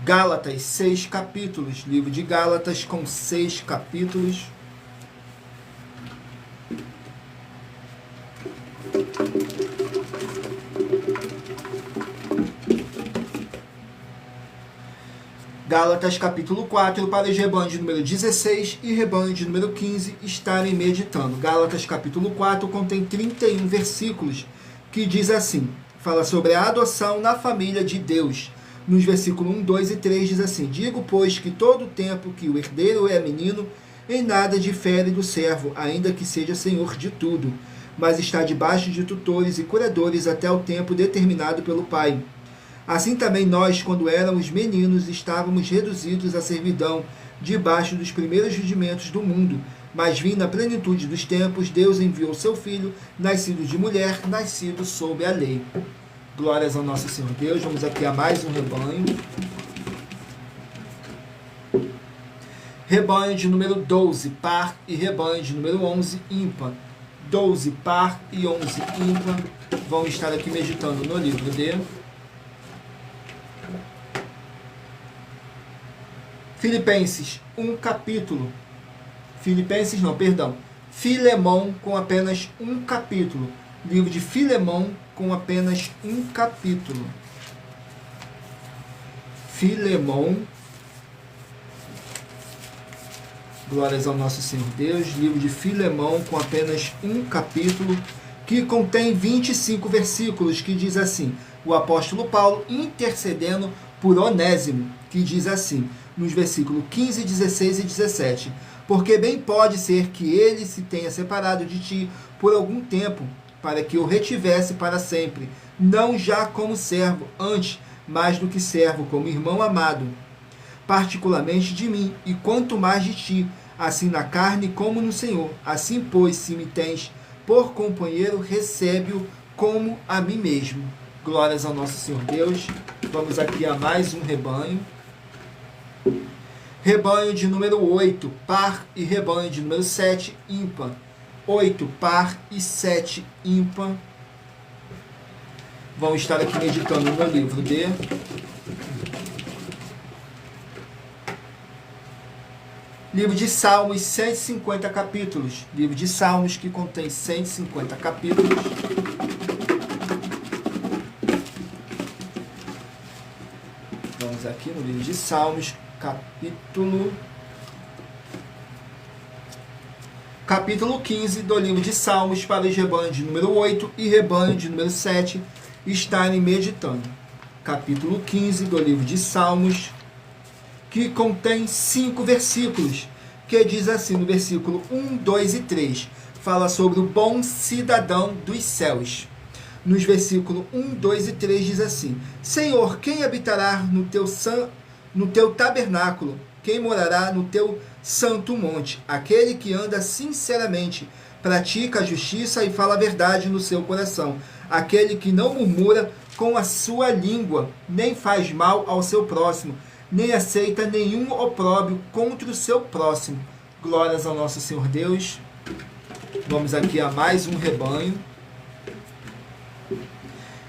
Gálatas, 6 capítulos. Livro de Gálatas com 6 capítulos. Gálatas capítulo 4, para os rebanhos de número 16 e rebanho de número 15 estarem meditando. Gálatas capítulo 4 contém 31 versículos, que diz assim, fala sobre a adoção na família de Deus. Nos versículos 1, 2 e 3 diz assim, digo, pois, que todo o tempo que o herdeiro é menino, em nada difere do servo, ainda que seja senhor de tudo, mas está debaixo de tutores e curadores até o tempo determinado pelo Pai. Assim também nós, quando éramos meninos, estávamos reduzidos à servidão, debaixo dos primeiros rudimentos do mundo. Mas vindo a plenitude dos tempos, Deus enviou seu Filho, nascido de mulher, nascido sob a lei. Glórias ao nosso Senhor Deus. Vamos aqui a mais um rebanho. Rebanho de número 12, par, e rebanho de número 11, ímpar. 12, par, e 11, ímpar. Vão estar aqui meditando no livro de Filipenses, um capítulo. Filemão com apenas um capítulo. Livro de Filemão com apenas um capítulo. Filemão. Glórias ao nosso Senhor Deus. Livro de Filemão com apenas um capítulo, que contém 25 versículos, que diz assim, o apóstolo Paulo intercedendo por Onésimo, que diz assim, nos versículos 15, 16 e 17, porque bem pode ser que ele se tenha separado de ti por algum tempo, para que o retivesse para sempre, não já como servo, antes, mais do que servo, como irmão amado, particularmente de mim, e quanto mais de ti, assim na carne como no Senhor. Assim, pois, se me tens por companheiro, recebe-o como a mim mesmo. Glórias ao nosso Senhor Deus. Vamos aqui a mais um rebanho. Rebanho de número 8, par, e rebanho de número 7, ímpar. 8, par, e 7, ímpar. Vão estar aqui meditando no livro de Livro de Salmos, 150 capítulos. Livro de Salmos, que contém 150 capítulos. Vamos aqui no livro de Salmos, capítulo 15 do livro de Salmos, para os rebanhos de número 8 e rebanho de número 7 estarem meditando. Capítulo 15 do livro de Salmos, que contém 5 versículos, que diz assim no versículo 1, 2 e 3, fala sobre o bom cidadão dos céus. Nos versículos 1, 2 e 3 diz assim, Senhor, quem habitará no teu tabernáculo? Quem morará no teu santo monte? Aquele que anda sinceramente, pratica a justiça e fala a verdade no seu coração. Aquele que não murmura com a sua língua, nem faz mal ao seu próximo, nem aceita nenhum opróbrio contra o seu próximo. Glórias ao nosso Senhor Deus. Vamos aqui a mais um rebanho.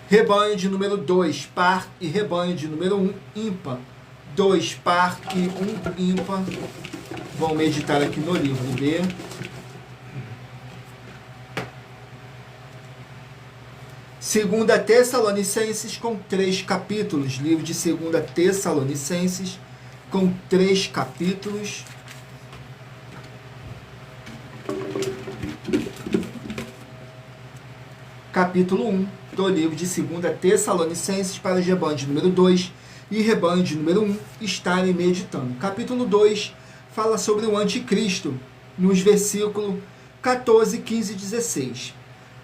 Rebanho de número 2, par, e rebanho de número 1, ímpar. 2, par, e 1, ímpar. Vão meditar aqui no livro de Segunda Tessalonicenses, com 3 capítulos. Livro de 2 Tessalonicenses, com 3 capítulos. Capítulo 1 do livro de 2 Tessalonicenses, para os rebanhos de número 2 e rebanho de número 1 estarem meditando. Capítulo 2 fala sobre o anticristo, nos versículos 14, 15 e 16.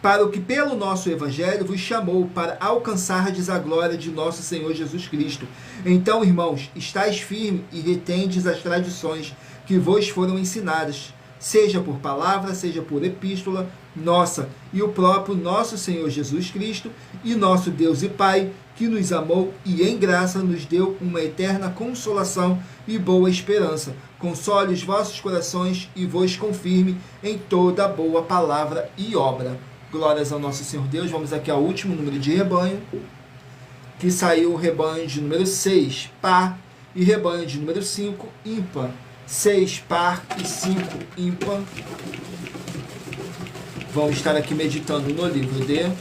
para o que pelo nosso Evangelho vos chamou, para alcançardes a glória de nosso Senhor Jesus Cristo. Então, irmãos, estais firmes e retendes as tradições que vos foram ensinadas, seja por palavra, seja por epístola nossa, e o próprio nosso Senhor Jesus Cristo, e nosso Deus e Pai, que nos amou e em graça nos deu uma eterna consolação e boa esperança. Console os vossos corações e vos confirme em toda boa palavra e obra. Glórias ao nosso Senhor Deus. Vamos aqui ao último número de rebanho, que saiu o rebanho de número 6, par, e rebanho de número 5, ímpar. 6, par e 5, ímpar. Vamos estar aqui meditando no livro de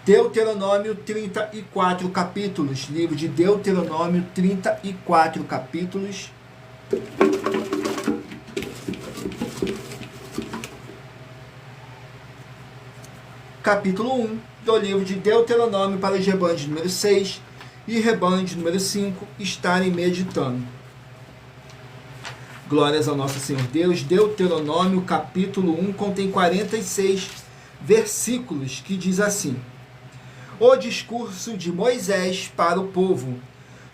Deuteronômio, 34 capítulos. Livro de Deuteronômio, 34 capítulos. Capítulo 1 do livro de Deuteronômio, para os rebanhos de número 6 e rebanho de número 5 estarem meditando. Glórias ao nosso Senhor Deus. Deuteronômio, capítulo 1, contém 46 versículos, que diz assim: o discurso de Moisés para o povo.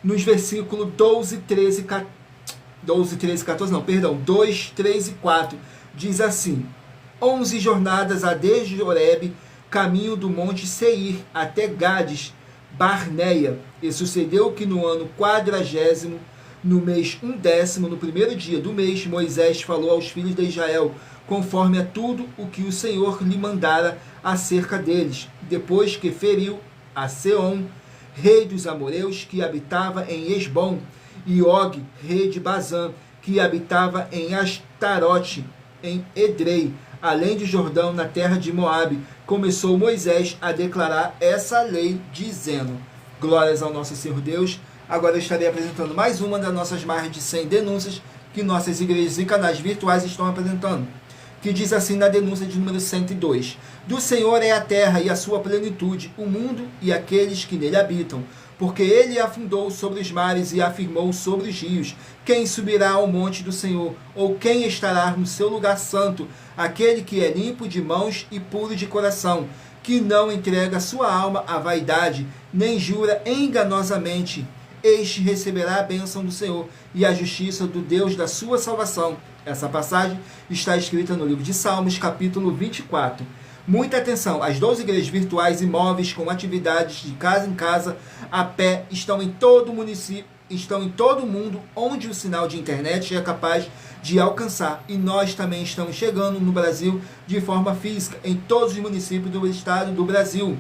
Nos versículos 2, 3 e 4, diz assim: 11 jornadas há desde Horebe, caminho do monte Seir, até Gades, Barneia. E sucedeu que no ano 40º, no mês 10º, no primeiro dia do mês, Moisés falou aos filhos de Israel, conforme a tudo o que o Senhor lhe mandara acerca deles, depois que feriu a Seom, rei dos amoreus, que habitava em Esbom, e Og, rei de Bazã, que habitava em Astarote, em Edrei, além de Jordão, na terra de Moabe. Começou Moisés a declarar essa lei, dizendo: glórias ao nosso Senhor Deus. Agora eu estarei apresentando mais uma das nossas mais de 100 denúncias que nossas igrejas e canais virtuais estão apresentando, que diz assim na denúncia de número 102: do Senhor é a terra e a sua plenitude, o mundo e aqueles que nele habitam, porque ele afundou sobre os mares e afirmou sobre os rios. Quem subirá ao monte do Senhor, ou quem estará no seu lugar santo? Aquele que é limpo de mãos e puro de coração, que não entrega sua alma à vaidade, nem jura enganosamente. Este receberá a bênção do Senhor e a justiça do Deus da sua salvação. Essa passagem está escrita no livro de Salmos, capítulo 24. Muita atenção, as 12 igrejas virtuais imóveis com atividades de casa em casa, a pé, estão em todo o município, estão em todo o mundo onde o sinal de internet é capaz de alcançar. E nós também estamos chegando no Brasil de forma física, em todos os municípios do estado do Brasil.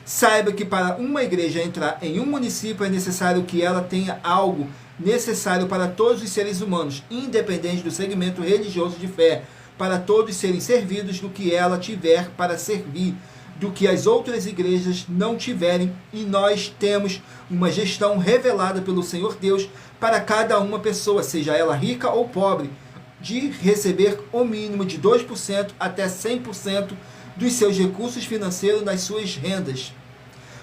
Saiba que para uma igreja entrar em um município é necessário que ela tenha algo necessário para todos os seres humanos, independente do segmento religioso de fé, para todos serem servidos do que ela tiver para servir, do que as outras igrejas não tiverem, e nós temos uma gestão revelada pelo Senhor Deus para cada uma pessoa, seja ela rica ou pobre, de receber o mínimo de 2% até 100% dos seus recursos financeiros nas suas rendas.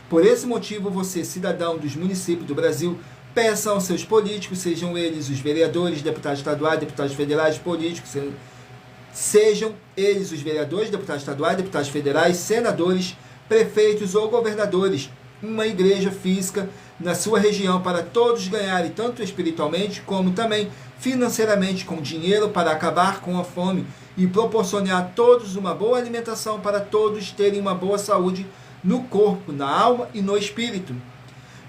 Por esse motivo, você, cidadão dos municípios do Brasil, peça aos seus políticos, sejam eles os vereadores, deputados estaduais, deputados federais, políticos, sejam eles os vereadores, deputados estaduais, deputados federais, senadores, prefeitos ou governadores, uma igreja física na sua região para todos ganharem tanto espiritualmente como também financeiramente, com dinheiro para acabar com a fome e proporcionar a todos uma boa alimentação, para todos terem uma boa saúde no corpo, na alma e no espírito.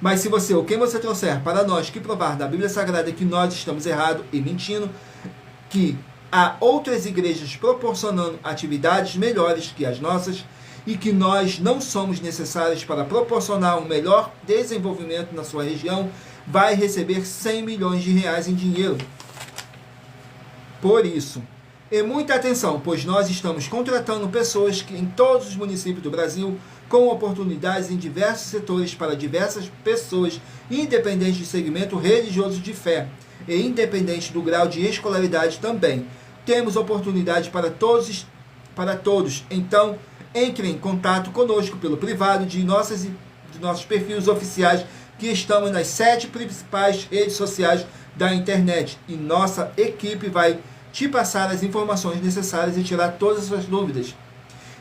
Mas se você ou quem você trouxer para nós que provar da Bíblia Sagrada que nós estamos errados e mentindo, que há outras igrejas proporcionando atividades melhores que as nossas e que nós não somos necessários para proporcionar um melhor desenvolvimento na sua região, vai receber 100 milhões de reais em dinheiro. Por isso, e muita atenção, pois nós estamos contratando pessoas que em todos os municípios do Brasil, com oportunidades em diversos setores para diversas pessoas, independente de segmento religioso de fé e independente do grau de escolaridade também. Temos oportunidade para todos. Então, entre em contato conosco pelo privado de nossos perfis oficiais, que estamos nas 7 principais redes sociais da internet, e nossa equipe vai te passar as informações necessárias e tirar todas as suas dúvidas.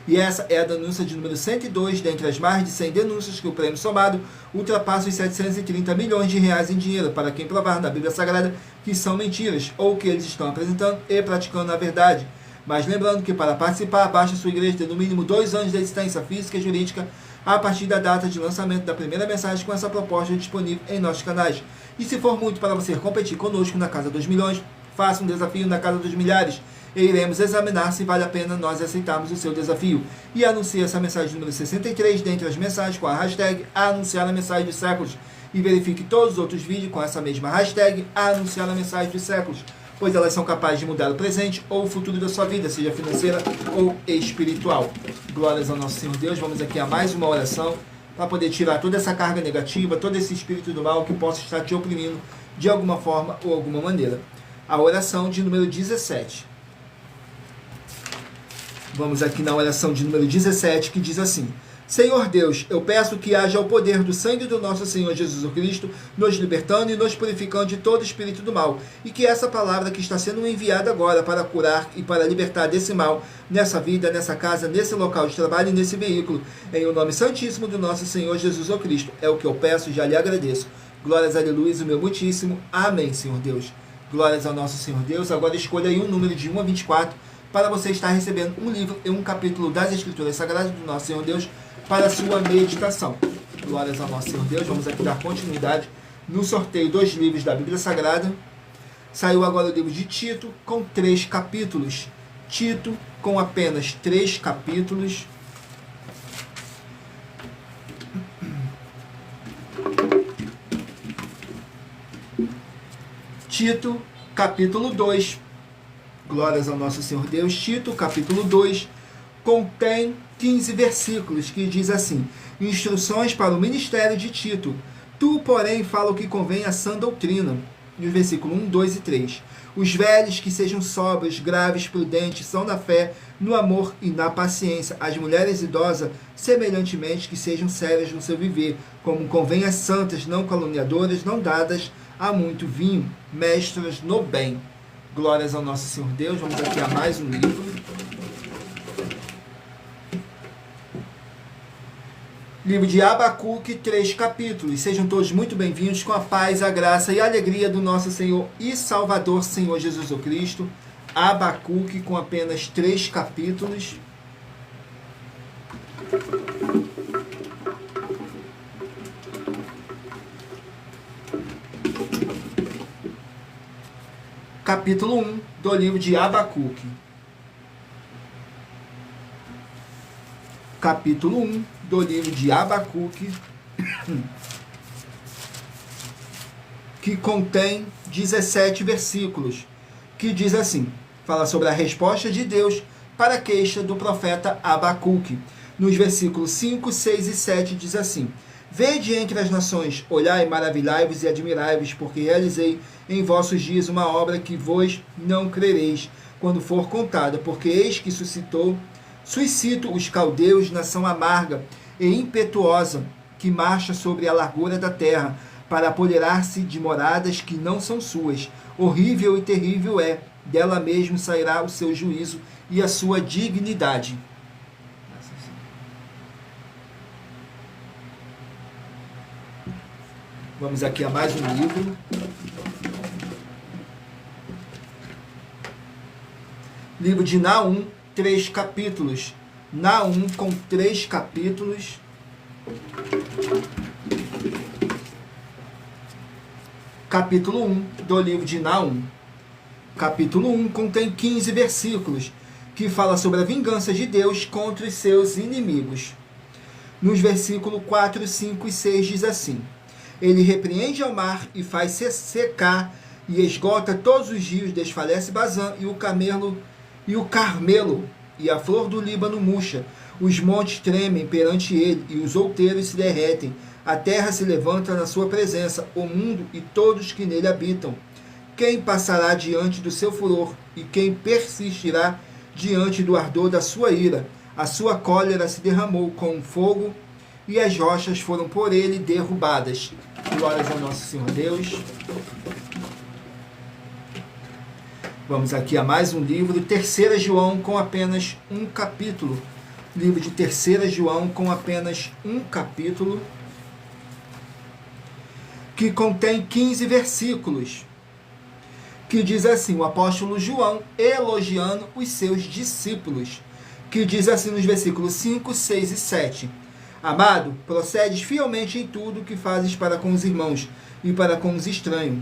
E essa é a denúncia de número 102, dentre as mais de 100 denúncias que o prêmio somado ultrapassa os 730 milhões de reais em dinheiro para quem provar na Bíblia Sagrada que são mentiras ou que eles estão apresentando e praticando a verdade. Mas lembrando que para participar, basta sua igreja ter no mínimo 2 anos de existência física e jurídica a partir da data de lançamento da primeira mensagem com essa proposta disponível em nossos canais. E se for muito para você competir conosco na Casa dos Milhões, faça um desafio na Casa dos Milhares e iremos examinar se vale a pena nós aceitarmos o seu desafio. E anuncie essa mensagem número 63 dentre as mensagens com a hashtag anunciar a mensagem dos séculos. E verifique todos os outros vídeos com essa mesma hashtag anunciar a mensagem dos séculos, pois elas são capazes de mudar o presente ou o futuro da sua vida, seja financeira ou espiritual. Glórias ao nosso Senhor Deus. Vamos aqui a mais uma oração para poder tirar toda essa carga negativa, todo esse espírito do mal que possa estar te oprimindo de alguma forma ou alguma maneira. A oração de número 17. Vamos aqui na oração de número 17, que diz assim: Senhor Deus, eu peço que haja o poder do sangue do nosso Senhor Jesus Cristo, nos libertando e nos purificando de todo espírito do mal, e que essa palavra que está sendo enviada agora para curar e para libertar desse mal, nessa vida, nessa casa, nesse local de trabalho e nesse veículo, em o nome santíssimo do nosso Senhor Jesus Cristo, é o que eu peço e já lhe agradeço. Glórias, aleluia, o meu muitíssimo. Amém, Senhor Deus. Glórias ao nosso Senhor Deus. Agora escolha aí um número de 1 a 24, para você estar recebendo um livro e um capítulo das Escrituras Sagradas do nosso Senhor Deus para a sua meditação. Glórias ao nosso Senhor Deus. Vamos aqui dar continuidade no sorteio dos livros da Bíblia Sagrada. Saiu agora o livro de Tito com 3 capítulos. Tito com apenas 3 capítulos. Tito, capítulo 2. Glórias ao nosso Senhor Deus. Tito, capítulo 2, contém 15 versículos, que diz assim: instruções para o ministério de Tito. Tu, porém, fala o que convém à sã doutrina. No versículo 1, 2 e 3. Os velhos que sejam sóbrios, graves, prudentes, são na fé, no amor e na paciência. As mulheres idosas, semelhantemente, que sejam sérias no seu viver, como convém às santas, não caluniadoras, não dadas a muito vinho, mestras no bem. Glórias ao nosso Senhor Deus. Vamos aqui a mais um livro. Livro de Abacuque, 3 capítulos. Sejam todos muito bem-vindos com a paz, a graça e a alegria do nosso Senhor e Salvador, Senhor Jesus Cristo. Abacuque com apenas 3 capítulos. Capítulo 1 do livro de Abacuque. Capítulo 1 do livro de Abacuque, que contém 17 versículos, que diz assim, fala sobre a resposta de Deus para a queixa do profeta Abacuque. Nos versículos 5, 6 e 7 diz assim: Vede entre as nações, olhai, maravilhai-vos e admirai-vos, porque realizei em vossos dias uma obra que vos não crereis, quando for contada, porque eis que suscito os caldeus, nação amarga e impetuosa, que marcha sobre a largura da terra, para apoderar-se de moradas que não são suas. Horrível e terrível é, dela mesmo sairá o seu juízo e a sua dignidade. Vamos aqui a mais um livro. Livro de Naum, 3 capítulos. Naum com 3 capítulos. Capítulo 1 do livro de Naum. Capítulo 1 contém 15 versículos, que fala sobre a vingança de Deus contra os seus inimigos. Nos versículos 4, 5 e 6 diz assim: Ele repreende ao mar e faz secar e esgota todos os rios, desfalece Bazã e o Carmelo, e a flor do Líbano murcha. Os montes tremem perante ele e os outeiros se derretem. A terra se levanta na sua presença, o mundo e todos que nele habitam. Quem passará diante do seu furor e quem persistirá diante do ardor da sua ira? A sua cólera se derramou com fogo e as rochas foram por ele derrubadas. Glórias ao nosso Senhor Deus. Vamos aqui a mais um livro, 3 João, com apenas um capítulo. Livro de 3 João, com apenas um capítulo, que contém 15 versículos, que diz assim, o apóstolo João elogiando os seus discípulos, que diz assim nos versículos 5, 6 e 7. Amado, procedes fielmente em tudo que fazes para com os irmãos e para com os estranhos,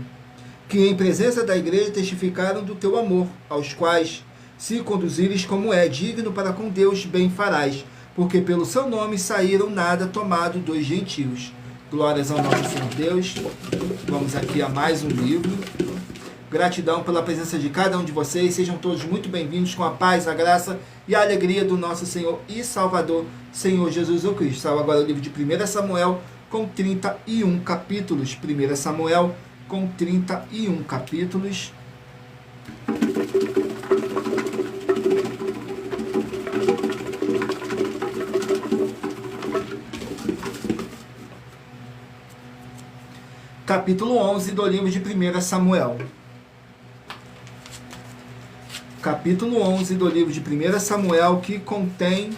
que em presença da igreja testificaram do teu amor, aos quais, se conduzires como é digno para com Deus, bem farás, porque pelo seu nome saíram nada tomado dos gentios. Glórias ao nosso Senhor Deus. Vamos aqui a mais um livro. Gratidão pela presença de cada um de vocês. Sejam todos muito bem-vindos com a paz, a graça e a alegria do nosso Senhor e Salvador, Senhor Jesus o Cristo. Saiu agora o livro de 1 Samuel com 31 capítulos. 1 Samuel com 31 capítulos. Capítulo 11 do livro de 1 Samuel. Capítulo 11 do livro de 1 Samuel, que contém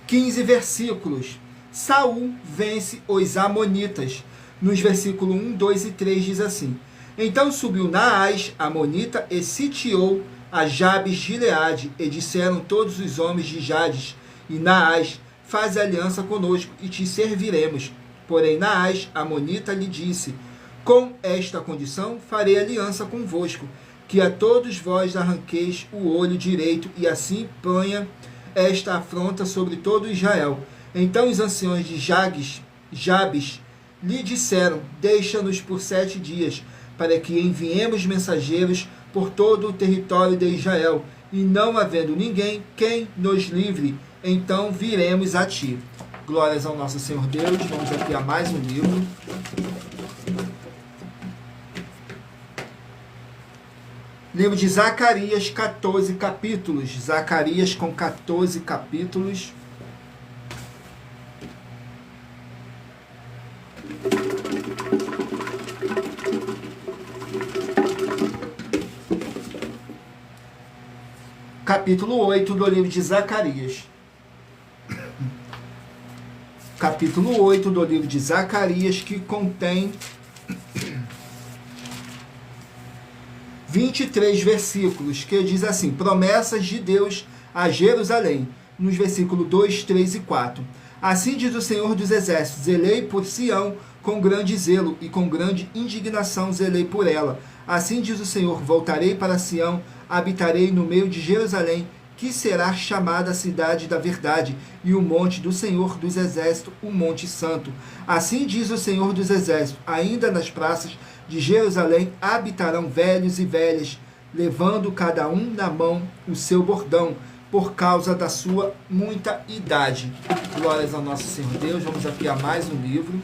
15 versículos. Saul vence os amonitas. Nos versículos 1, 2 e 3 diz assim: Então subiu Naás, amonita, e sitiou a Jabes de Gileade, e disseram todos os homens de Jades e Naás: Faz aliança conosco e te serviremos. Porém Naás, amonita, lhe disse: Com esta condição farei aliança convosco, que a todos vós arranqueis o olho direito, e assim ponha esta afronta sobre todo Israel. Então os anciões de Jabes lhe disseram: Deixa-nos por 7 dias, para que enviemos mensageiros por todo o território de Israel, e não havendo ninguém quem nos livre, então viremos a ti. Glórias ao nosso Senhor Deus. Vamos aqui a mais um livro. Livro de Zacarias, 14 capítulos. Zacarias com 14 capítulos. Capítulo 8 do livro de Zacarias. Capítulo 8 do livro de Zacarias, que contém 23 versículos, que diz assim: Promessas de Deus a Jerusalém, nos versículos 2, 3 e 4. Assim diz o Senhor dos Exércitos: Zelei por Sião com grande zelo, e com grande indignação zelei por ela. Assim diz o Senhor: Voltarei para Sião, habitarei no meio de Jerusalém, que será chamada a cidade da verdade, e o monte do Senhor dos Exércitos, o monte santo. Assim diz o Senhor dos Exércitos: Ainda nas praças de Jerusalém habitarão velhos e velhas, levando cada um na mão o seu bordão, por causa da sua muita idade. Glórias ao nosso Senhor Deus. Vamos aqui a mais um livro.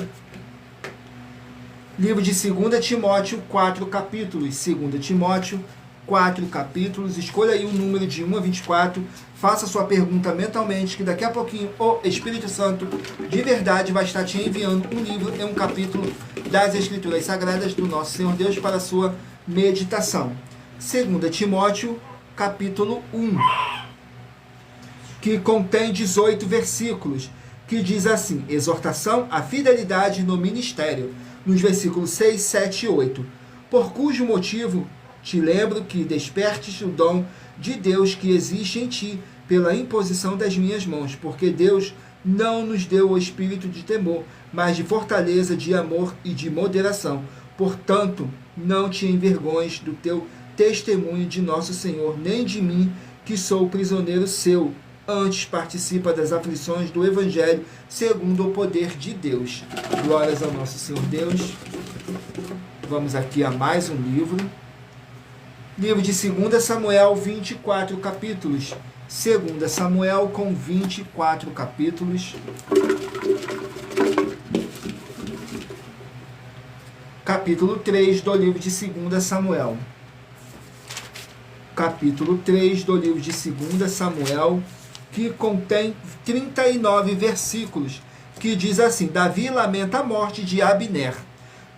Livro de 2 Timóteo, 4 capítulos. 2 Timóteo, 4 capítulos. Escolha aí o número de 1 a 24. Faça sua pergunta mentalmente, que daqui a pouquinho o Espírito Santo de verdade vai estar te enviando um livro e um capítulo das Escrituras Sagradas do nosso Senhor Deus para a sua meditação. 2 Timóteo, capítulo 1, que contém 18 versículos, que diz assim: Exortação à fidelidade no ministério, nos versículos 6, 7 e 8. Por cujo motivo te lembro que despertes o dom de Deus que existe em ti pela imposição das minhas mãos, porque Deus não nos deu o espírito de temor, mas de fortaleza, de amor e de moderação. Portanto, não te envergonhes do teu testemunho de nosso Senhor, nem de mim, que sou prisioneiro seu. Antes participa das aflições do Evangelho, segundo o poder de Deus. Glórias ao nosso Senhor Deus. Vamos aqui a mais um livro. Livro de 2 Samuel, 24 capítulos. 2 Samuel com 24 capítulos. Capítulo 3 do livro de 2 Samuel. Capítulo 3 do livro de 2 Samuel, que contém 39 versículos, que diz assim: Davi lamenta a morte de Abner.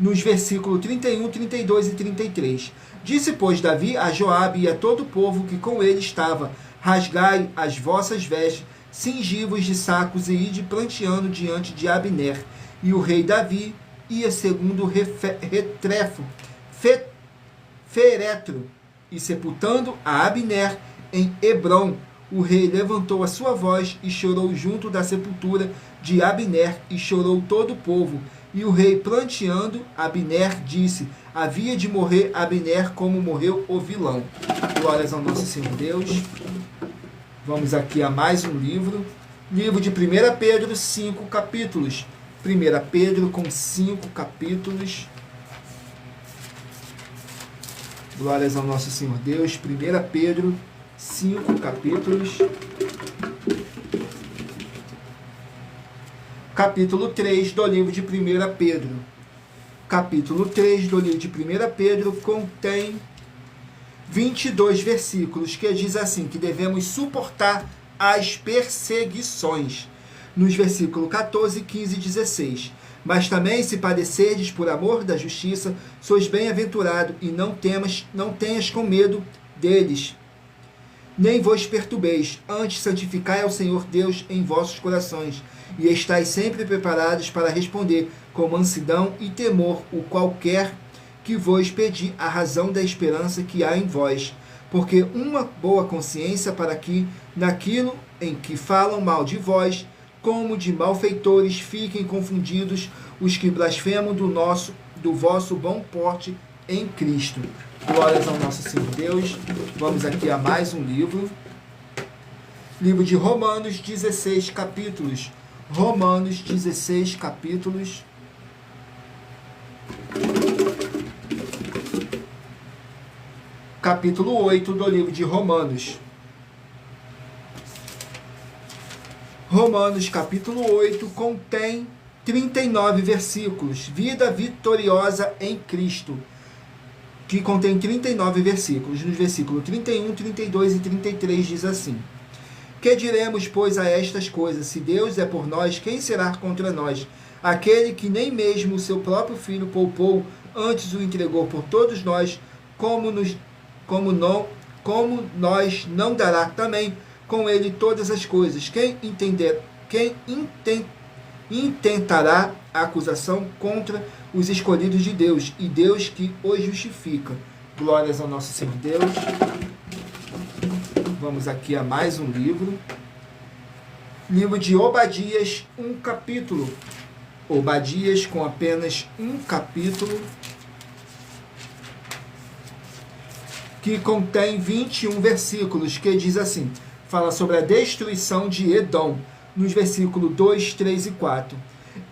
nos versículos 31, 32 e 33. Disse, pois, Davi a Joabe e a todo o povo que com ele estava: rasgai as vossas vestes, cingi-vos de sacos e ide pranteando diante de Abner. E o rei Davi ia segundo Retrefo, Féretro, e sepultando a Abner em Hebrom, o rei levantou a sua voz e chorou junto da sepultura de Abner, e chorou todo o povo. E o rei, pranteando, Abner disse: havia de morrer Abner como morreu o vilão. Glórias ao nosso Senhor Deus. Vamos aqui a mais um livro. Livro de 1 Pedro, 5 capítulos. 1 Pedro com 5 capítulos. Glórias ao nosso Senhor Deus. 1 Pedro, 5 capítulos. Capítulo 3 do livro de 1 Pedro. Capítulo 3 do livro de 1 Pedro contém 22 versículos, que diz assim, que devemos suportar as perseguições. Nos versículos 14, 15 e 16. Mas também, se padecerdes por amor da justiça, sois bem-aventurado, e não tenhas com medo deles, nem vos perturbeis, antes santificai ao Senhor Deus em vossos corações, e estais sempre preparados para responder com mansidão e temor o qualquer que vos pedir a razão da esperança que há em vós, porque uma boa consciência para que, naquilo em que falam mal de vós, como de malfeitores, fiquem confundidos os que blasfemam do vosso bom porte em Cristo. Glórias ao nosso Senhor Deus. Vamos aqui a mais um livro. Livro de Romanos, 16 capítulos. Romanos, 16 capítulos. Capítulo 8 do livro de Romanos. Romanos, capítulo 8, contém 39 versículos. Vida vitoriosa em Cristo, que contém 39 versículos. Nos versículos 31, 32 e 33 diz assim: que diremos, pois, a estas coisas? Se Deus é por nós, quem será contra nós? Aquele que nem mesmo o seu próprio Filho poupou, antes o entregou por todos nós, como nós não dará também com ele todas as coisas? Quem intentará a acusação contra os escolhidos de Deus? E Deus que os justifica. Glórias ao nosso Senhor Deus. Vamos aqui a mais um livro. Livro de Obadias, um capítulo. Obadias com apenas um capítulo, que contém 21 versículos, que diz assim, fala sobre a destruição de Edom, nos versículos 2, 3 e 4.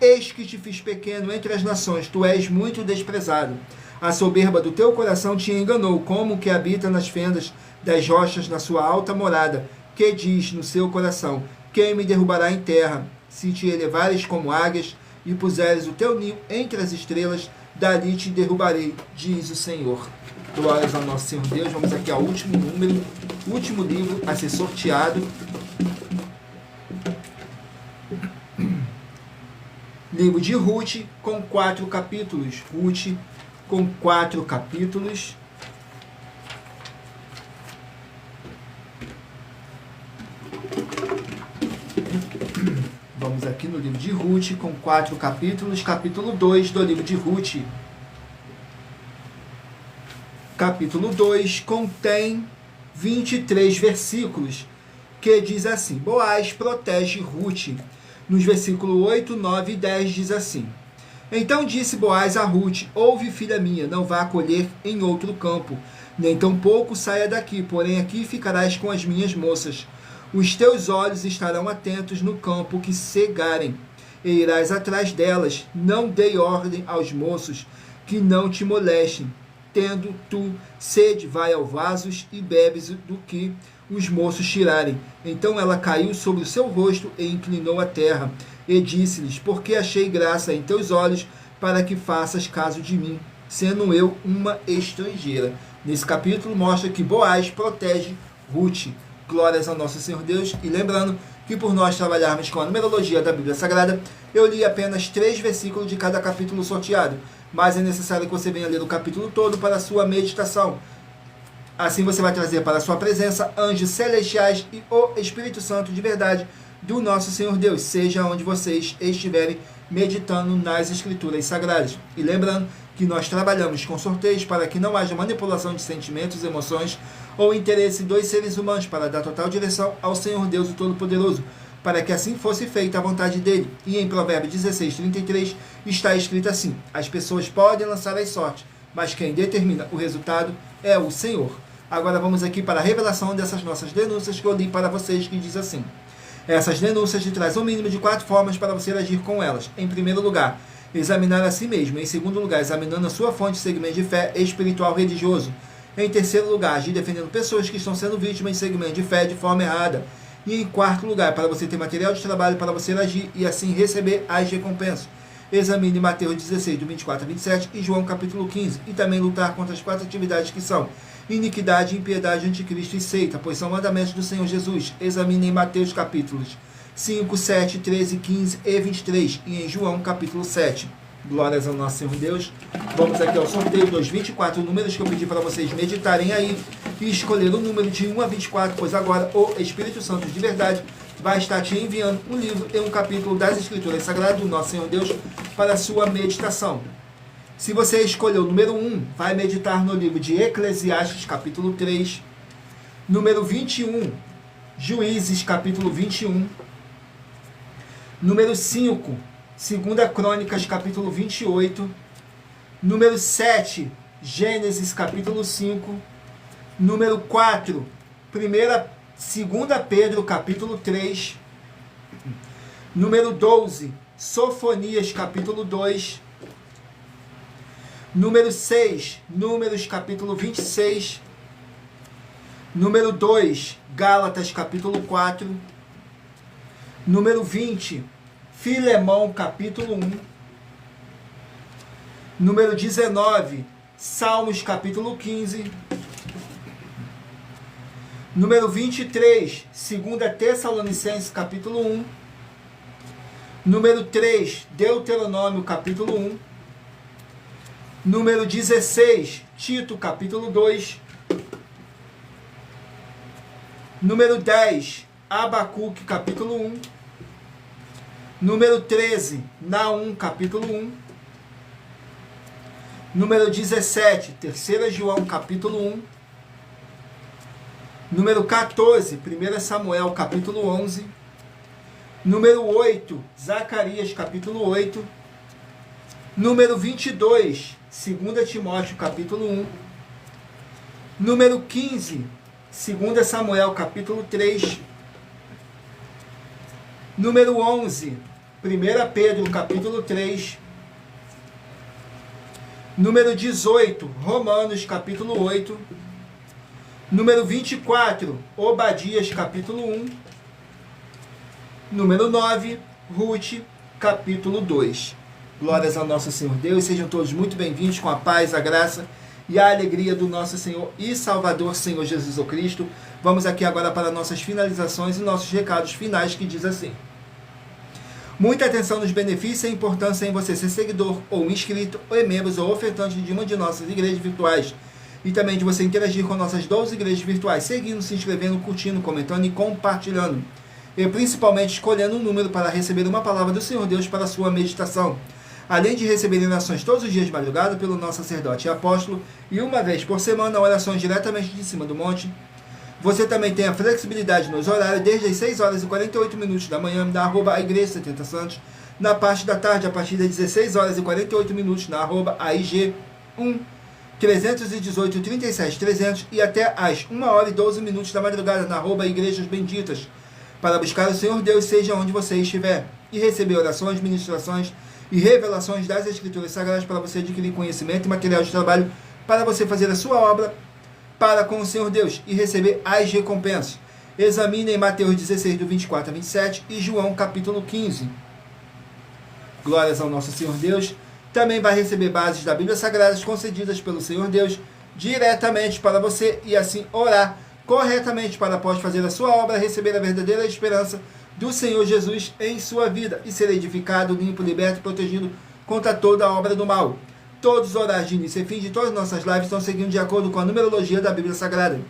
Eis que te fiz pequeno entre as nações, tu és muito desprezado. A soberba do teu coração te enganou, como que habita nas fendas das rochas na sua alta morada, que diz no seu coração: quem me derrubará em terra? Se te elevares como águias e puseres o teu ninho entre as estrelas, dali te derrubarei, diz o Senhor. Glórias ao nosso Senhor Deus. Vamos aqui ao último número, último livro a ser sorteado. Livro de Ruth, com 4 capítulos. Ruth, com 4 capítulos. Vamos aqui no livro de Ruth, com 4 capítulos. Capítulo 2 do livro de Ruth. Capítulo 2 contém 23 versículos, que diz assim: Boaz protege Ruth. Nos versículos 8, 9 e 10 diz assim: Então disse Boaz a Ruth: Ouve, filha minha, não vá colher em outro campo, nem tampouco saia daqui, porém aqui ficarás com as minhas moças. Os teus olhos estarão atentos no campo que cegarem, e irás atrás delas. Não dei ordem aos moços que não te molestem. Tendo tu sede, vai ao vasos e bebes do que os moços tirarem. Então ela caiu sobre o seu rosto e inclinou a terra, e disse-lhes: Porque achei graça em teus olhos, para que faças caso de mim, sendo eu uma estrangeira. Nesse capítulo mostra que Boaz protege Ruth. Glórias ao nosso Senhor Deus. E lembrando que por nós trabalharmos com a numerologia da Bíblia Sagrada, eu li apenas 3 versículos de cada capítulo sorteado. mas é necessário que você venha ler o capítulo todo para a sua meditação. Assim você vai trazer para a sua presença anjos celestiais e o Espírito Santo de verdade do nosso Senhor Deus, seja onde vocês estiverem meditando nas Escrituras Sagradas. E lembrando que nós trabalhamos com sorteios para que não haja manipulação de sentimentos, emoções ou interesse dos seres humanos, para dar total direção ao Senhor Deus o Todo-Poderoso, para que assim fosse feita a vontade dele. E em Provérbios 16:33 está escrito assim: as pessoas podem lançar as sortes, mas quem determina o resultado é o Senhor. Agora vamos aqui para a revelação dessas nossas denúncias que eu li para vocês, que diz assim: essas denúncias te trazem um mínimo de 4 formas para você agir com elas. Em primeiro lugar, examinar a si mesmo. Em segundo lugar, examinando a sua fonte de segmento de fé espiritual religioso. Em terceiro lugar, agir defendendo pessoas que estão sendo vítimas de segmento de fé de forma errada. E em quarto lugar, para você ter material de trabalho para você agir e assim receber as recompensas. Examine Mateus 16, do 24 a 27 e João capítulo 15. E também lutar contra as 4 atividades que são iniquidade, impiedade, anticristo e seita, pois são mandamentos do Senhor Jesus. Examine em Mateus capítulos 5, 7, 13, 15 e 23 e em João capítulo 7. Glórias ao nosso Senhor Deus. Vamos aqui ao sorteio dos 24 números que eu pedi para vocês meditarem aí e escolher o número de 1 a 24, pois agora o Espírito Santo de verdade vai estar te enviando um livro e um capítulo das Escrituras Sagradas do nosso Senhor Deus para a sua meditação. Se você escolheu o número 1, vai meditar no livro de Eclesiastes, capítulo 3. Número 21, Juízes, capítulo 21. Número 5, 2 Crônicas, capítulo 28. Número 7, Gênesis, capítulo 5. Número 4, 2 Pedro, capítulo 3. Número 12, Sofonias, capítulo 2. Número 6, Números, capítulo 26. Número 2, Gálatas, capítulo 4. Número 20, Filemão, capítulo 1. Número 19, Salmos, capítulo 15. Número 23, 2 Tessalonicenses, capítulo 1. Número 3, Deuteronômio, capítulo 1. Número 16, Tito, capítulo 2. Número 10, Abacuque, capítulo 1. Número 13, Naum, capítulo 1. Número 17, 3 João, capítulo 1. Número 14, 1 Samuel, capítulo 11. Número 8, Zacarias, capítulo 8. Número 22, 2 Timóteo, capítulo 1. Número 15, 2 Samuel, capítulo 3. Número 11, 1 Pedro, capítulo 3. Número 18, Romanos, capítulo 8. Número 24, Obadias, capítulo 1. Número 9, Ruth, capítulo 2. Glórias ao nosso Senhor Deus, sejam todos muito bem-vindos com a paz, a graça e a alegria do nosso Senhor e Salvador, Senhor Jesus o Cristo. Vamos aqui agora para nossas finalizações e nossos recados finais, que diz assim: muita atenção nos benefícios e a importância em você ser seguidor ou inscrito, ou membros ou ofertante de uma de nossas igrejas virtuais, e também de você interagir com nossas 12 igrejas virtuais, seguindo, se inscrevendo, curtindo, comentando e compartilhando, e principalmente escolhendo um número para receber uma palavra do Senhor Deus para a sua meditação. Além de receber orações todos os dias de madrugada pelo nosso sacerdote e apóstolo, e uma vez por semana orações diretamente de cima do monte, você também tem a flexibilidade nos horários desde as 6 horas e 48 minutos da manhã na @ Igreja 70 Santos, na parte da tarde a partir das 16 horas e 48 minutos na @AIG 1 318 37 300 e até às 1 hora e 12 minutos da madrugada na @Igrejas Benditas, para buscar o Senhor Deus seja onde você estiver e receber orações, ministrações e revelações das Escrituras Sagradas para você adquirir conhecimento e material de trabalho para você fazer a sua obra para com o Senhor Deus e receber as recompensas. Examine em Mateus 16, do 24 a 27 e João capítulo 15. Glórias ao nosso Senhor Deus. Também vai receber bases da Bíblia Sagrada concedidas pelo Senhor Deus diretamente para você e assim orar corretamente para após fazer a sua obra receber a verdadeira esperança do Senhor Jesus em sua vida e ser edificado, limpo, liberto e protegido contra toda a obra do mal. Todos os horários de início e fim de todas as nossas lives estão seguindo de acordo com a numerologia da Bíblia Sagrada.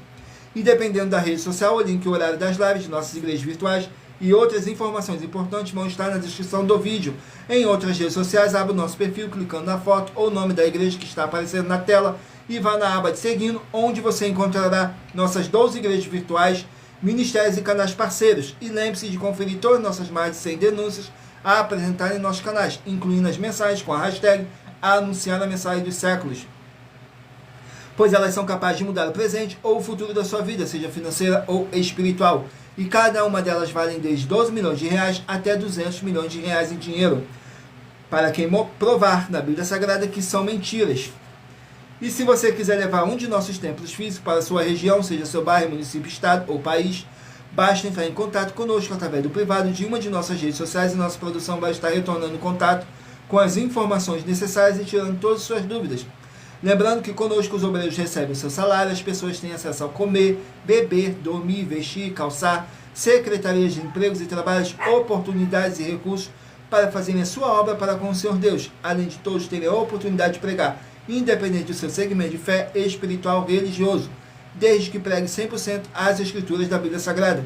E dependendo da rede social, o link e o horário das lives de nossas igrejas virtuais e outras informações importantes vão estar na descrição do vídeo. Em outras redes sociais, abra o nosso perfil clicando na foto ou nome da igreja que está aparecendo na tela e vá na aba de seguindo, onde você encontrará nossas 12 igrejas virtuais, ministérios e canais parceiros. E lembre-se de conferir todas as nossas mais de 100 denúncias a apresentar em nossos canais, incluindo as mensagens com a hashtag Anunciar a Mensagem dos Séculos, pois elas são capazes de mudar o presente ou o futuro da sua vida, seja financeira ou espiritual. E cada uma delas valem desde 12 milhões de reais até 200 milhões de reais em dinheiro, para quem provar na Bíblia Sagrada que são mentiras. E se você quiser levar um de nossos templos físicos para a sua região, seja seu bairro, município, estado ou país, basta entrar em contato conosco através do privado de uma de nossas redes sociais e nossa produção vai estar retornando contato com as informações necessárias e tirando todas as suas dúvidas. Lembrando que conosco os obreiros recebem o seu salário, as pessoas têm acesso a comer, beber, dormir, vestir, calçar, secretarias de empregos e trabalhos, oportunidades e recursos para fazerem a sua obra para com o Senhor Deus, além de todos terem a oportunidade de pregar, independente do seu segmento de fé espiritual religioso, desde que pregue 100% as Escrituras da Bíblia Sagrada.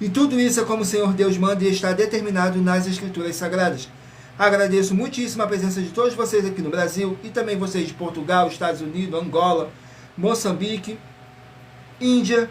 E tudo isso é como o Senhor Deus manda e está determinado nas Escrituras Sagradas. Agradeço muitíssimo a presença de todos vocês aqui no Brasil e também vocês de Portugal, Estados Unidos, Angola, Moçambique, Índia,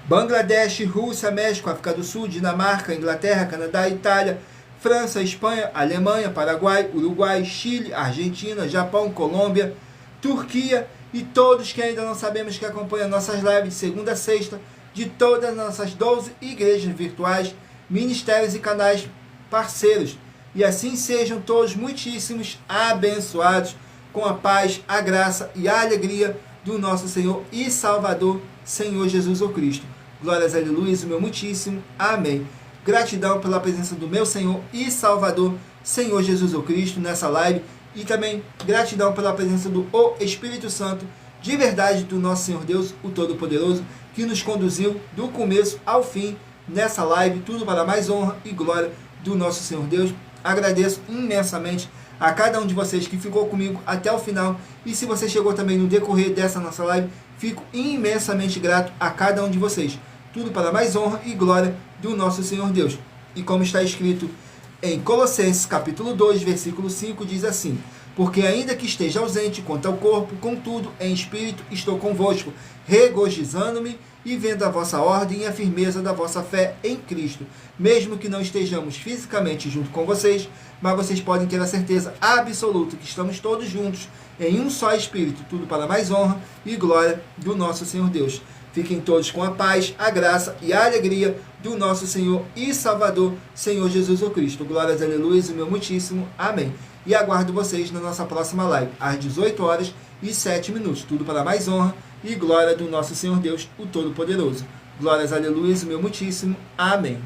Bangladesh, Rússia, México, África do Sul, Dinamarca, Inglaterra, Canadá, Itália, França, Espanha, Alemanha, Paraguai, Uruguai, Chile, Argentina, Japão, Colômbia, Turquia e todos que ainda não sabemos que acompanham nossas lives de segunda a sexta de todas as nossas 12 igrejas virtuais, ministérios e canais parceiros. E assim sejam todos muitíssimos abençoados com a paz, a graça e a alegria do nosso Senhor e Salvador, Senhor Jesus o Cristo. Glórias, aleluia, o meu muitíssimo amém. Gratidão pela presença do meu Senhor e Salvador, Senhor Jesus o Cristo, nessa live. E também gratidão pela presença do Espírito Santo, de verdade, do nosso Senhor Deus, o Todo-Poderoso, que nos conduziu do começo ao fim nessa live, tudo para mais honra e glória do nosso Senhor Deus. Agradeço imensamente a cada um de vocês que ficou comigo até o final. E se você chegou também no decorrer dessa nossa live, fico imensamente grato a cada um de vocês. Tudo para mais honra e glória do nosso Senhor Deus. E como está escrito em Colossenses capítulo 2, versículo 5, diz assim: porque ainda que esteja ausente quanto ao corpo, contudo, em espírito estou convosco, regozijando-me e vendo a vossa ordem e a firmeza da vossa fé em Cristo. Mesmo que não estejamos fisicamente junto com vocês, mas vocês podem ter a certeza absoluta que estamos todos juntos em um só Espírito, tudo para mais honra e glória do nosso Senhor Deus. Fiquem todos com a paz, a graça e a alegria do nosso Senhor e Salvador, Senhor Jesus o Cristo. Glórias, aleluia, o meu muitíssimo amém. E aguardo vocês na nossa próxima live, às 18h07, tudo para mais honra e glória do nosso Senhor Deus, o Todo-Poderoso. Glórias, aleluia, o meu muitíssimo amém.